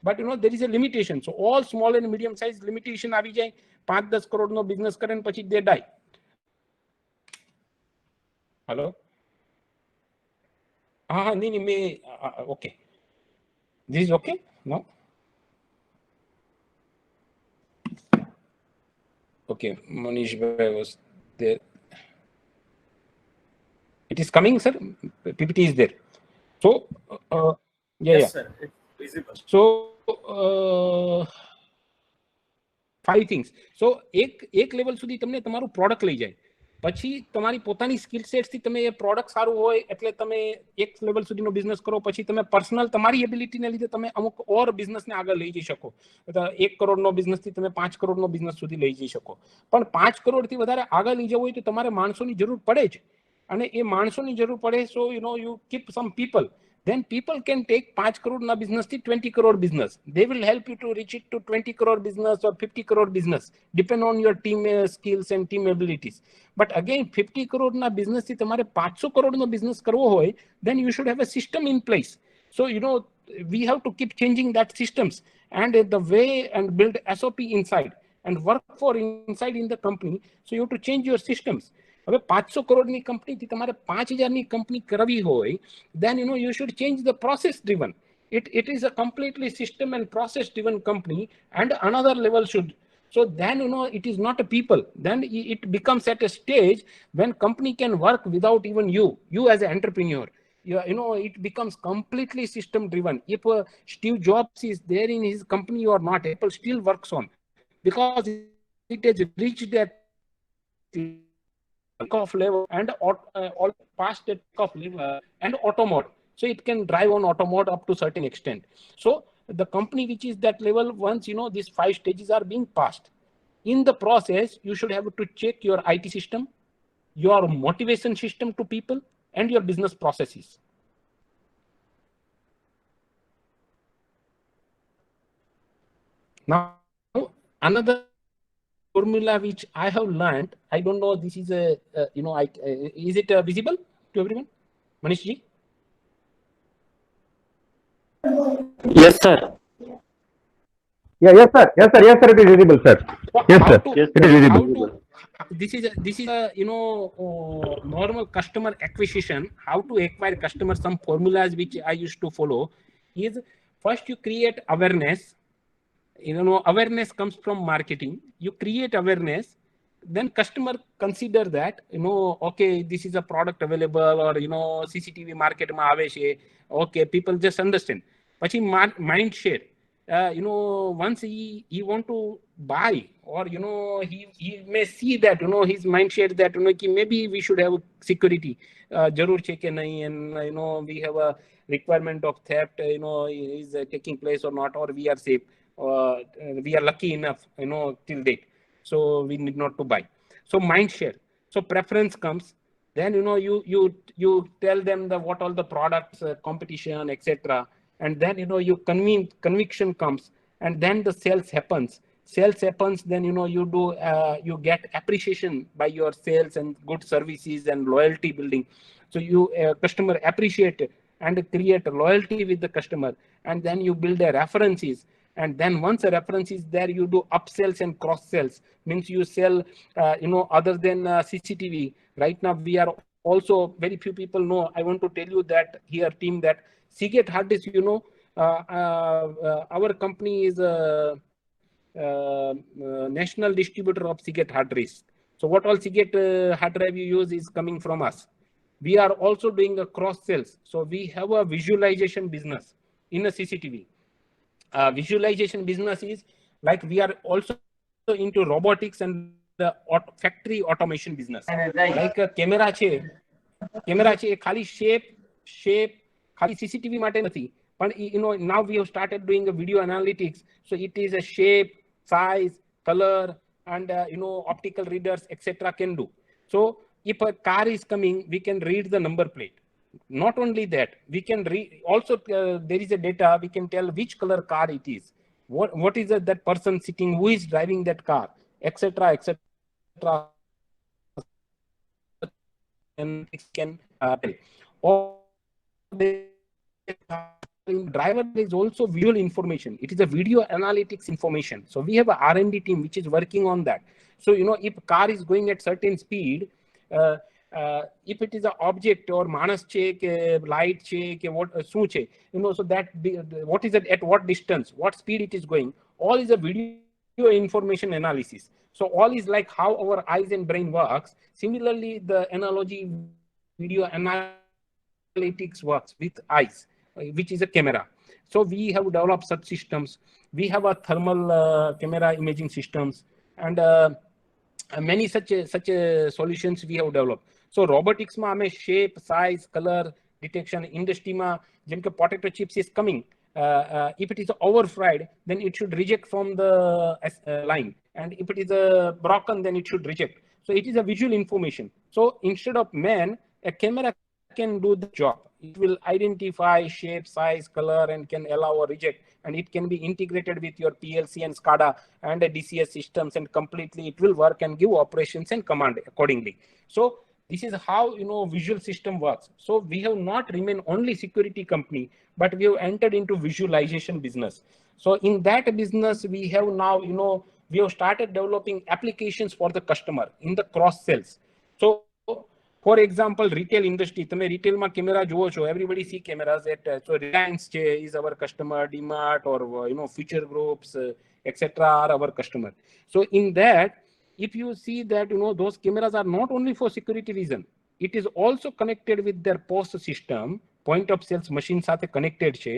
Speaker 1: But, you know, there is a limitation. So all small and medium size limitation આવી જાય. 5-10 કરોડનો બિઝનેસ કરે ને પછી they die. Hello? હા નહીં મેં okay. This is okay? No? Okay, Manish Bhai was there. It is coming, sir. PPT is there. So,
Speaker 5: Yes, sir. It's visible.
Speaker 1: So, 5 things. So, એક લેવલ સુધી તમને તમારું પ્રોડક્ટ લઈ જાય. પછી તમારી પોતાની સ્કિલ સેટ્સ થી તમે એ પ્રોડક્ટ સારું હોય એટલે તમે એક લેવલ સુધીનો બિઝનેસ કરો. પછી તમે પર્સનલ તમારી એબિલિટીને લીધે તમે અમુક ઓર બિઝનેસને આગળ લઈ જઈ શકો. 1 કરોડનો બિઝનેસ થી તમે 5 કરોડનો બિઝનેસ સુધી લઈ જઈ શકો. પણ 5 કરોડથી વધારે આગળ લઈ જવું હોય તો તમારે માણસોની જરૂર પડે જ. અને એ માણસોની જરૂર પડે. So you know you keep some people. Then people can take 5 crore na business to 20 crore business. They will help you to reach it to 20 crore business or 50 crore business, depend on your team skills and team abilities. But again, 50 crore na business thi tamare 500 crore no business karvo hoy, then you should have a system in place. So, you know, we have to keep changing that systems and the way and build SOP inside and work for inside in the company. So you have to change your systems. હવે 500 કરોડની કંપનીથી તમારે 5000ની company કરવી હોય, then, you know, you should change the process driven. It is a completely system and process driven company, and another level should. So then, you know, it is not a people. Then it becomes at a stage when company can work without even you as an entrepreneur. it becomes completely system driven. If Steve Jobs is there in his company or not, Apple still works on, because it has reached that takeoff level and all past the takeoff level and auto mode. So it can drive on auto mode up to certain extent. So the company which is that level, once these 5 stages are being passed, in the process you should have to check your IT system, your motivation system to people, and your business processes. Now, another formula which I have learned, I don't know, this is a, is it visible to everyone? Manish ji?
Speaker 4: Yes, sir.
Speaker 3: Yeah, yes, sir. Yes, sir. Yes, sir. It is visible, sir. Yes, sir. It is visible.
Speaker 1: This is a normal customer acquisition. How to acquire customers? Some formulas which I used to follow is, first you create awareness. Awareness comes from marketing. You create awareness, then customer consider that okay, this is a product available, or CCTV market ma ave che. Okay, people just understand. Pachi mind share. Once he want to buy, or he may see that his mind share that maybe we should have security, jarur che ke nahi, and we have a requirement of theft is taking place or not, or we are safe, we are lucky enough till date, so we need not to buy. So mind share. So preference comes, then you tell them what all the products, competition, etc. And then you conviction comes, and then the sales happens. Then you get appreciation by your sales and good services and loyalty building. So you customer appreciate it and create loyalty with the customer, and then you build the references. And then once a reference is there, you do upsells and cross sells. Means you sell other than CCTV. Right now we are also, very few people know, I want to tell you that here team, that Seagate hard disk, our company is a national distributor of Seagate hard disk. So what all Seagate hard drive you use is coming from us. We are also doing a cross sales. So we have a visualization business in a CCTV. Visualization business is like, we are also into robotics and the factory automation business. Like a camera che khali shape khali CCTV માટે નથી, પણ now we have started doing a video analytics. So it is a shape, size, color, and optical readers, etc. can do. So if a car is coming, we can read the number plate. Not only that, we can read also, there is a data, we can tell which color car it is, what is that person sitting, who is driving that car, etc. etc. And it can tell. Or driver is also visual information. It is a video analytics information. So we have a R&D team which is working on that. So if car is going at certain speed, if it is an object or manas che ke light che ke what su che, so that what is it, at what distance, what speed it is going, all is a video information analysis. So all is like how our eyes and brain works. Similarly, the analogy video analytics works with eyes, which is a camera. So we have developed such systems. We have a thermal camera imaging systems, and many such solutions we have developed. So robotics ma ame shape, size, color detection. Industry ma જેમ કે potato chips is coming, if it is over-fried, then it should reject from the line, and if it is broken, then it should reject. So it is a visual information. So instead of man, a camera can do the job. It will identify shape, size, color, and can allow or reject, and it can be integrated with your PLC and SCADA and DCS systems, and completely it will work and give operations and command accordingly. So this is how visual system works. So we have not remained only security company, but we have entered into visualization business. So in that business, we have now we have started developing applications for the customer in the cross sales. So for example, retail industry, તમે retail camera જુઓ છો, everybody see cameras at, so Reliance is our customer, DMart or Future Groups, etc. are our customer. So in that, if you see that those cameras are not only for security reason, it is also connected with their POS system point of sales machine સાથે connected છે,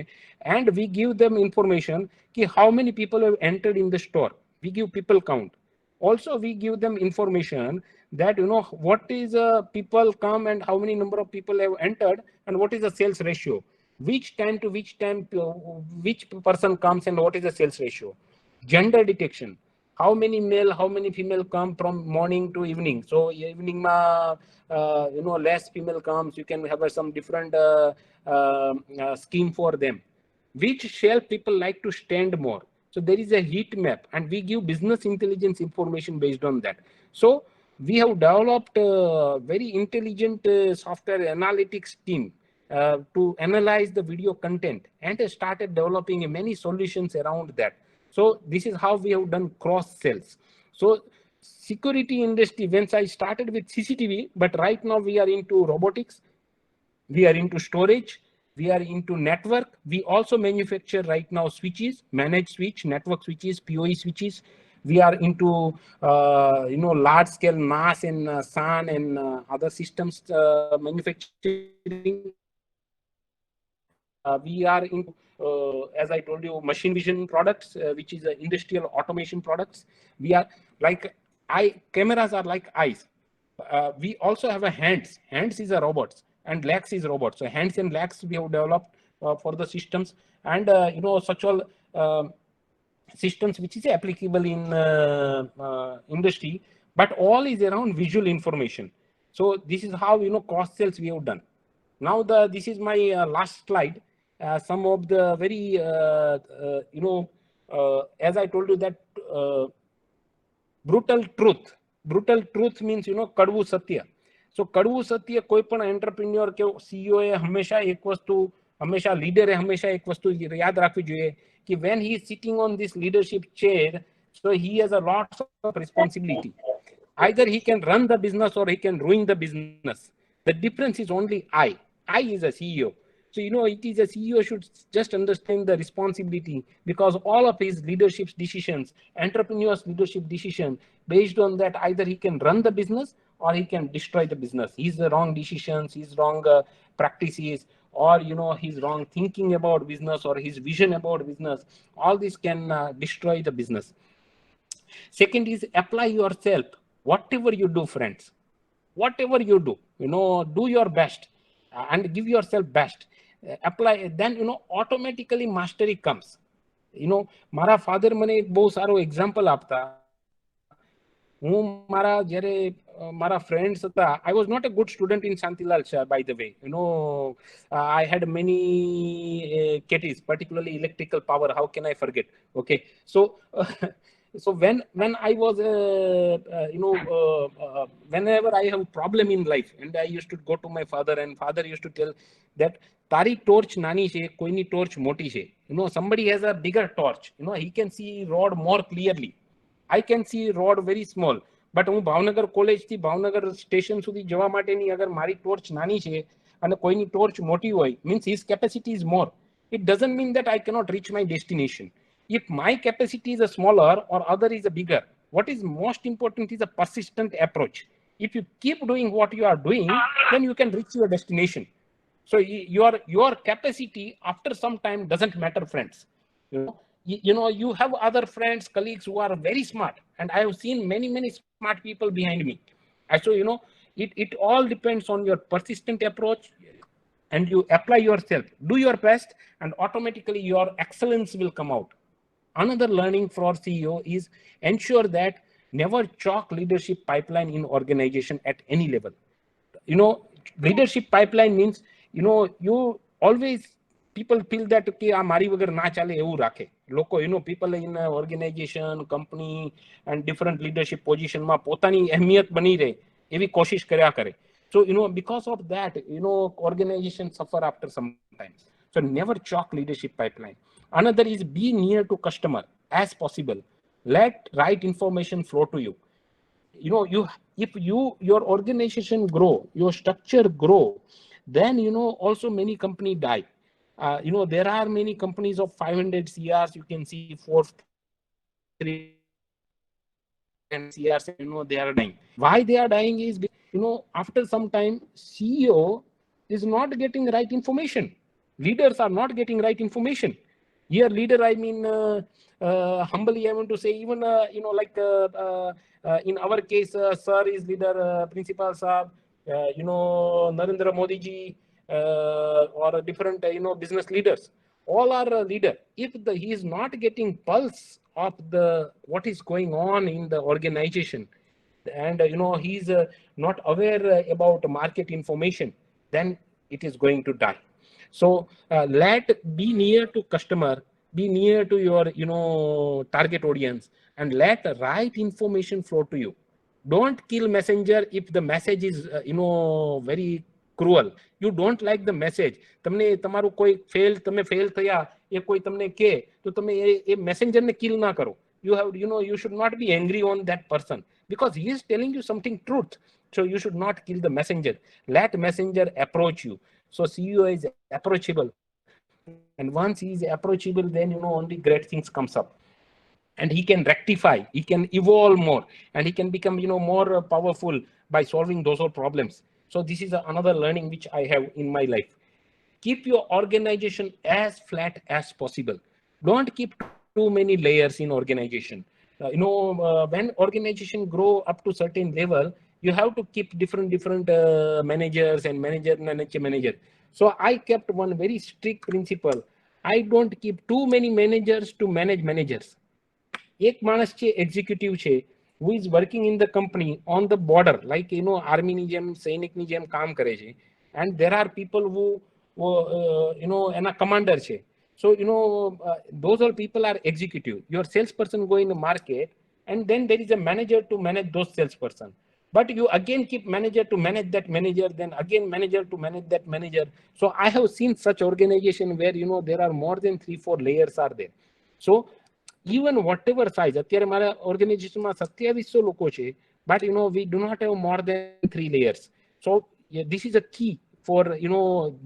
Speaker 1: and we give them information ki how many people have entered in the store. We give people count. Also we give them information that what is people come and how many number of people have entered and what is the sales ratio, which time to which time which person comes and what is the sales ratio. Gender detection, how many male, how many female come from morning to evening. So evening less female comes, you can have some different scheme for them. Which shelf people like to stand more. So there is a heat map, and we give business intelligence information based on that. So we have developed a very intelligent software analytics team to analyze the video content, and started developing many solutions around that. So this is how we have done cross sales. So security industry, once I started with CCTV, but right now we are into robotics, we are into storage, we are into network. We also manufacture right now switches, managed switch, network switches, PoE switches. We are into large scale NAS and SAN and other systems manufacturing. We are into as I told you, machine vision products, which is industrial automation products. We are like cameras are like eyes. We also have a hands. Hands is a robots and legs is robots. So hands and legs we have developed for the systems, and such all systems which is applicable in industry, but all is around visual information. So this is how cross sales we have done. Now this is my last slide. Some of the very as I told you that brutal truth means kadvu satya. So kadvu satya koi પણ entrepreneur કે CEO એ હંમેશા એક વસ્તુ, હંમેશા leader એ હંમેશા એક વસ્તુ યાદ રાખવી જોઈએ કે when he is sitting on this leadership chair, so he has a lot of responsibility. Either he can run the business or he can ruin the business. The difference is only I is a CEO. So it is a CEO should just understand the responsibility, because all of his leadership decisions, entrepreneur's leadership decision, based on that either he can run the business or he can destroy the business. He's the wrong decisions, his wrong practices, or his wrong thinking about business or his vision about business. All this can destroy the business. Second is apply yourself. Whatever you do, friends, whatever you do, do your best and give yourself best. Apply, then automatically mastery comes. મારા father મને એક બહુ સારો example આપતા. હું જ્યારે મારા friends હતા, I was not a good student in Shantilal Shah, by the way. I had many KTs, particularly electrical power. How can I forget? Okay, so so when I was whenever I have problem in life, and I used to go to my father, and father used to tell that તારી torch નાની છે, કોઈની torch મોટી છે. Somebody has a bigger torch, he can see road more clearly. I can see road very small, but હું Bhavnagar college થી Bhavnagar station સુધી જવા માટેની અગર મારી torch નાની છે અને કોઈની torch મોટી હોય, means his capacity is more. It doesn't mean that I cannot reach my destination. If my capacity is a smaller or other is a bigger, what is most important is a persistent approach. If you keep doing what you are doing, then you can reach your destination. So your capacity after some time doesn't matter, friends. You have other friends, colleagues who are very smart, and I have seen many smart people behind me. So it all depends on your persistent approach, and you apply yourself, do your best, and automatically your excellence will come out. Another learning for CEO is ensure that never chalk leadership pipeline in organization at any level. Leadership pipeline means you always, people feel that કે આ મારી વગર ના ચાલે એવું રાખે લોકો. People in organization, company and different leadership position માં પોતાની અહેમિયત બની રહે એવી કોશિશ કર્યા કરે. So because of that organization suffer after some time. So never chalk leadership pipeline. Another is be near to customer as possible. Let right information flow to you. If your organization grow, your structure grow, then also many company die. There are many companies of 500 CRs, you can see 4 CRs, they are dying. Why they are dying is, after some time CEO is not getting right information. Leaders are not getting right information. Here, leader, I mean, humbly, I want to say, even, like in our case, sir is leader, principal sir, Narendra Modi ji, or different, business leaders. All are a leader. If he is not getting pulse of what is going on in the organization, and he's not aware about market information, then it is going to die. So be near to customer, be near to your target audience, and let the right information flow to you. Don't kill messenger if the message is very cruel. You don't like the message. તમને તમારું કોઈ તમે fail થયા એ કોઈ તમને કહે તો તમે એ મેસેન્જરને કિલ ના કરો. You should not be angry on that person because he is telling you something truth. So you should not kill the messenger. Let messenger approach you. So CEO is approachable, and once he is approachable, then only great things comes up, and he can rectify, he can evolve more, and he can become more powerful by solving those all problems. So this is another learning which I have in my life. Keep your organization as flat as possible. Don't keep too many layers in organization. When organization grow up to certain level, you have to keep different managers and manager. So I kept one very strict principle. I don't keep too many managers to manage managers. એક માણસ છે executive છે who is working in the company on the border, like army ની જેમ સૈનિકની જેમ કામ કરે છે, and there are people who એના commander છે. So those all people are executive. Your salesperson go in the market, and then there is a manager to manage those salesperson. But you again keep manager to manage that manager, then again manager to manage that manager. So I have seen such organization where there are more than 3-4 layers are there. So even whatever size, અત્યારે મારા ઓર્ગેનાઇઝેશનમાં 2700 લોકો છે, but we do not have more than 3 layers. So this is a key for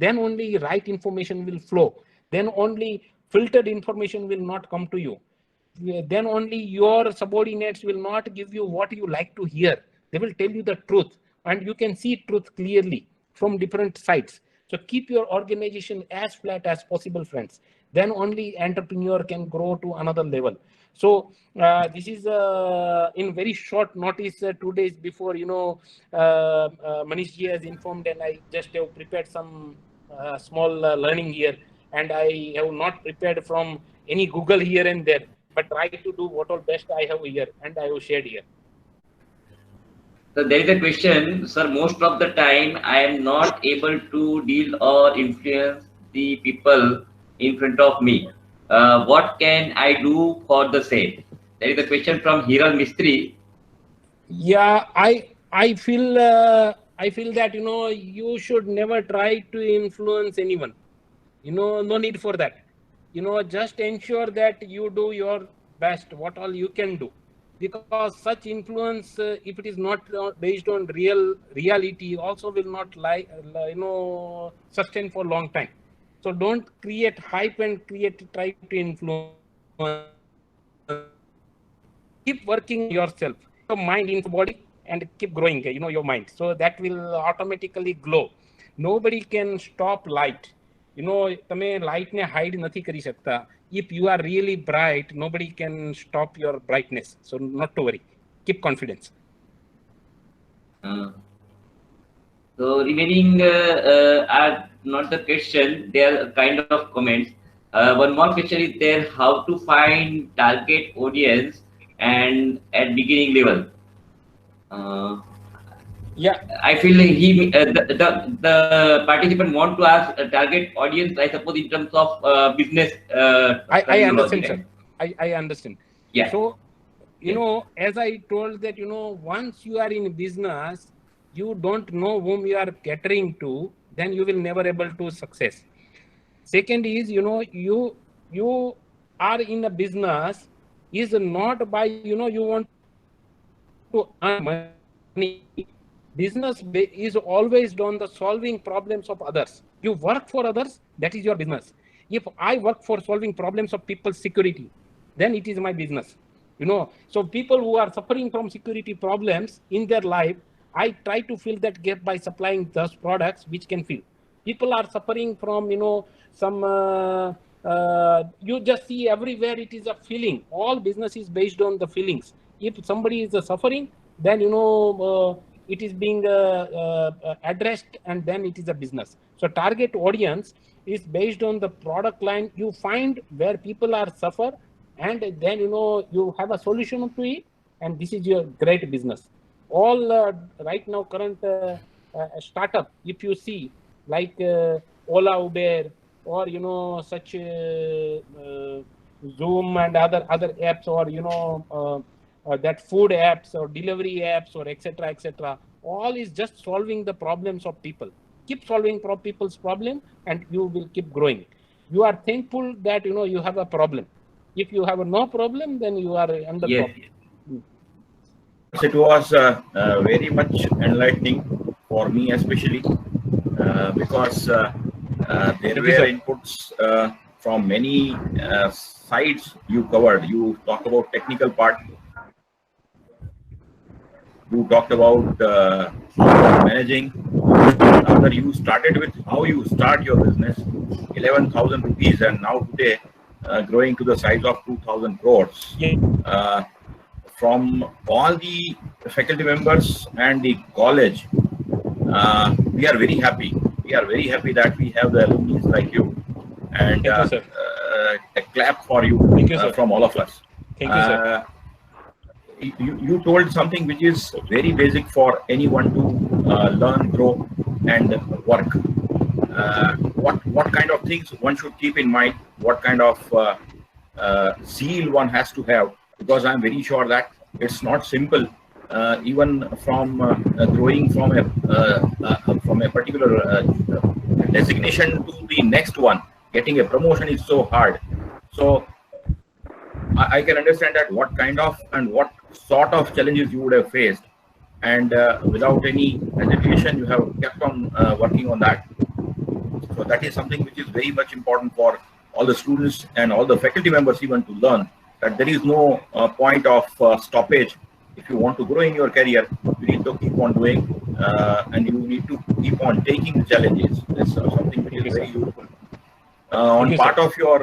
Speaker 1: then only right information will flow, then only filtered information will not come to you, then only your subordinates will not give you what you like to hear. They will tell you the truth, and you can see truth clearly from different sides. So keep your organization as flat as possible, friends. Then only entrepreneur can grow to another level. So this is in very short notice, 2 days before Manish ji has informed, and I just have prepared some small learning here, and I have not prepared from any Google here and there, but try to do what all best I have here, and I have shared here.
Speaker 6: So there is a question, sir. Most of the time, I am not able to deal or influence the people in front of me. What can I do for the same? There is a question from Hiral Mistry.
Speaker 1: Yeah, I feel that you should never try to influence anyone. No need for that. Just ensure that you do your best, what all you can do. Because such influence, if it is not based on reality, also will not sustain for long time. So don't create hype and try to influence. Keep working yourself, your mind in body, and keep growing, your mind. So that will automatically glow. Nobody can stop light. તમે light ને hide નથી કરી શકતા. If you are really bright, nobody can stop your brightness. So not to worry. Keep confidence.
Speaker 6: So remaining are not the question, they are kind of comments. One more question is there: how to find target audience and at beginning level?
Speaker 1: Yeah,
Speaker 6: I feel like the participant want to ask a target audience, I suppose, in terms of business.
Speaker 1: I understand, sir. I understand.
Speaker 6: Yeah.
Speaker 1: So as I told that once you are in business, you don't know whom you are catering to, then you will never able to success. Second is you are in a business is not by you want to earn money. Business is always on the solving problems of others. You work for others, that is your business. If I work for solving problems of people's security, then it is my business. So people who are suffering from security problems in their life, I try to fill that gap by supplying those products which can fill. People are suffering from, some, you just see everywhere it is a feeling. All business is based on the feelings. If somebody is suffering, then, it is being addressed, and then it is a business. So target audience is based on the product line. You find where people are suffer, and then, you have a solution to it, and this is your great business. All right now current startup, if you see, like Ola, Uber, or such Zoom and other apps, or that food apps or delivery apps, or etc., all is just solving the problems of people. Keep solving people's problem, and you will keep growing. You are thankful that you have a problem. If you have no problem, then you are under
Speaker 6: Yes.
Speaker 1: problem.
Speaker 2: It was very much enlightening for me, especially because there
Speaker 1: Thank you,
Speaker 2: were
Speaker 1: sir.
Speaker 2: inputs from many sides you covered. You talked about technical part. You talked about managing. After you started with how you start your business, 11,000 rupees, and now today growing to the size of 2,000 crores.
Speaker 1: Yeah.
Speaker 2: From all the faculty members and the college, we are very happy. We are very happy that we have the alumni like you, and
Speaker 1: Thank you, sir.
Speaker 2: a clap for you,
Speaker 1: Thank you, sir.
Speaker 2: from all of us.
Speaker 1: Thank you, sir.
Speaker 2: You told something which is very basic for anyone to learn, grow, and work. What kind of things one should keep in mind? What kind of zeal one has to have? Because I'm very sure that it's not simple. Even from growing from a particular designation to the next one, getting a promotion is so hard. So I can understand that what kind of and what sort of challenges you would have faced, and without any hesitation, you have kept on working on that. So that is something which is very much important for all the students and all the faculty members even to learn, that there is no point of stoppage. If you want to grow in your career, you need to keep on doing, and you need to keep on taking the challenges. That's something which is very useful. On part of your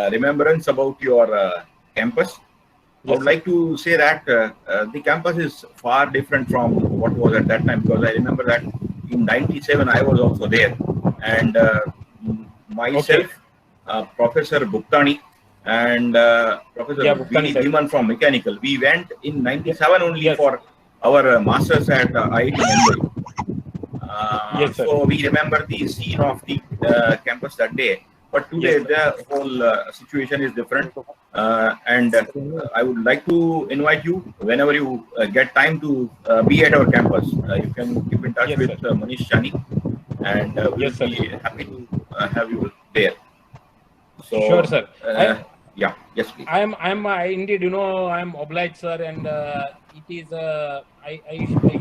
Speaker 2: remembrance about your campus, I would like to say that the campus is far different from what was at that time, because I remember that in '97 I was also there, and myself, Professor Bhuktani, and Professor
Speaker 1: Bhuktani, sir.
Speaker 2: Bhiman from Mechanical, we went in '97 only for our masters at IIT Mumbai.
Speaker 1: Yes, sir.
Speaker 2: So we remember the scene of the campus that day. But today the whole situation is different, and I would like to invite you whenever you get time to be at our campus. You can keep in touch with Manish Chani, and we'll be happy to have you there. So,
Speaker 1: sure, sir.
Speaker 2: Yeah, yes, please.
Speaker 1: I am indeed, I am obliged, sir, and it is, I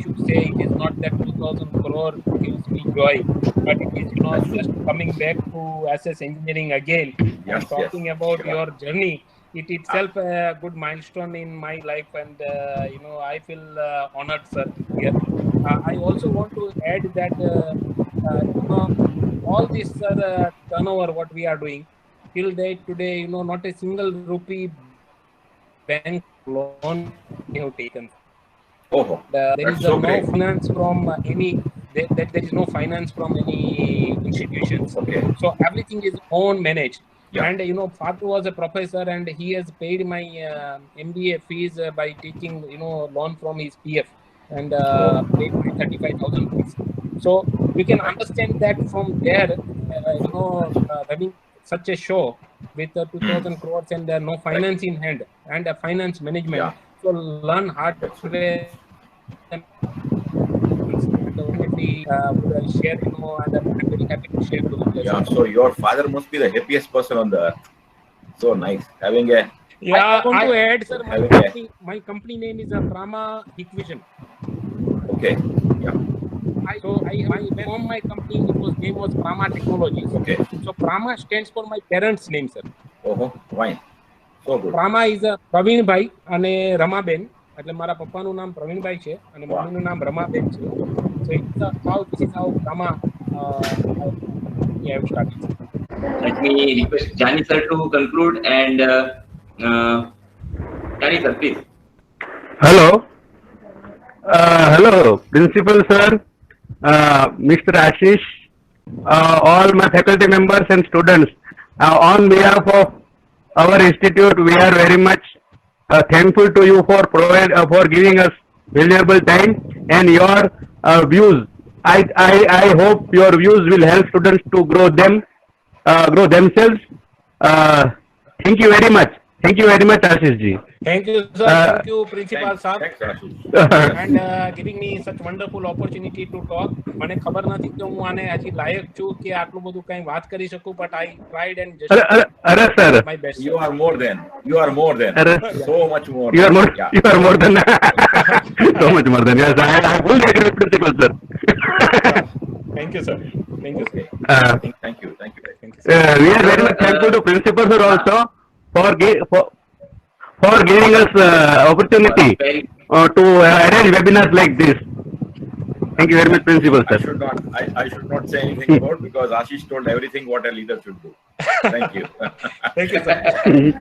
Speaker 1: should say, it is not that 2,000 crore gives me joy, but it is, just coming back to SS Engineering again and talking about your journey. It itself a good milestone in my life, and I feel honored, sir, here. I also want to add that all this turnover what we are doing till date today, not a single rupee bank loan we have taken. There is no finance from any. There is no finance from any institutions. So everything is own managed. And Fatu was a professor, and he has paid my MBA fees by taking loan from his PF, and paid my 35,000 rupees. So you can understand that from there, running such a show with 2,000 crores and no finance in hand and a finance management. So learn hard way. Share, and I'm very happy to share those lessons.
Speaker 2: Yeah, so your father must be the happiest person on the earth. So nice having a.
Speaker 1: I want to add, sir, my company name is Prama Hikvision.
Speaker 2: Okay. Yeah.
Speaker 1: From my company, name was Prama Technologies.
Speaker 2: Okay.
Speaker 1: So Prama stands for my parents' name, sir.
Speaker 2: Oh, fine. So good.
Speaker 1: Prama is Praveen Bhai and Ramaben. એટલે મારા પપ્પાનું નામ પ્રવીણભાઈ છે અને મમ્મીનું નામ રમાબેન છે. So this is how Prama we have started.
Speaker 6: Let me request Jani sir to conclude, and Jani sir, please.
Speaker 3: Hello. Hello, Principal Sir, Mr. Ashish, all my faculty members and students. On behalf of our institute, we are very much thankful to you for giving us valuable time and your views. I hope your views will help students to grow themselves. Thank you very much. Thank you very much, Ashish ji.
Speaker 1: Thank you, sir. Thank you, Principal sir,
Speaker 2: Thanks, Ashish.
Speaker 1: and giving me such wonderful opportunity to talk. મને ખબર નથી કે હું આને હજી લાયક છું કે આટલું બધું કંઈ વાત કરી શકું, but I tried and just
Speaker 3: Arre sir,
Speaker 1: my best.
Speaker 2: You are more than. So much more.
Speaker 3: you are more than so much more than. Yes, I fully agree with Principal Sir.
Speaker 1: Thank you, sir. Thank you, sir.
Speaker 2: Thank you.
Speaker 1: Thank you, sir.
Speaker 3: We are very much thankful to Principal Sir also for giving us opportunity to arrange webinars like this. Thank you very much, Principal Sir.
Speaker 2: I should not say anything about, because Ashish told everything what a leader should do. Thank you.
Speaker 1: Thank you, sir.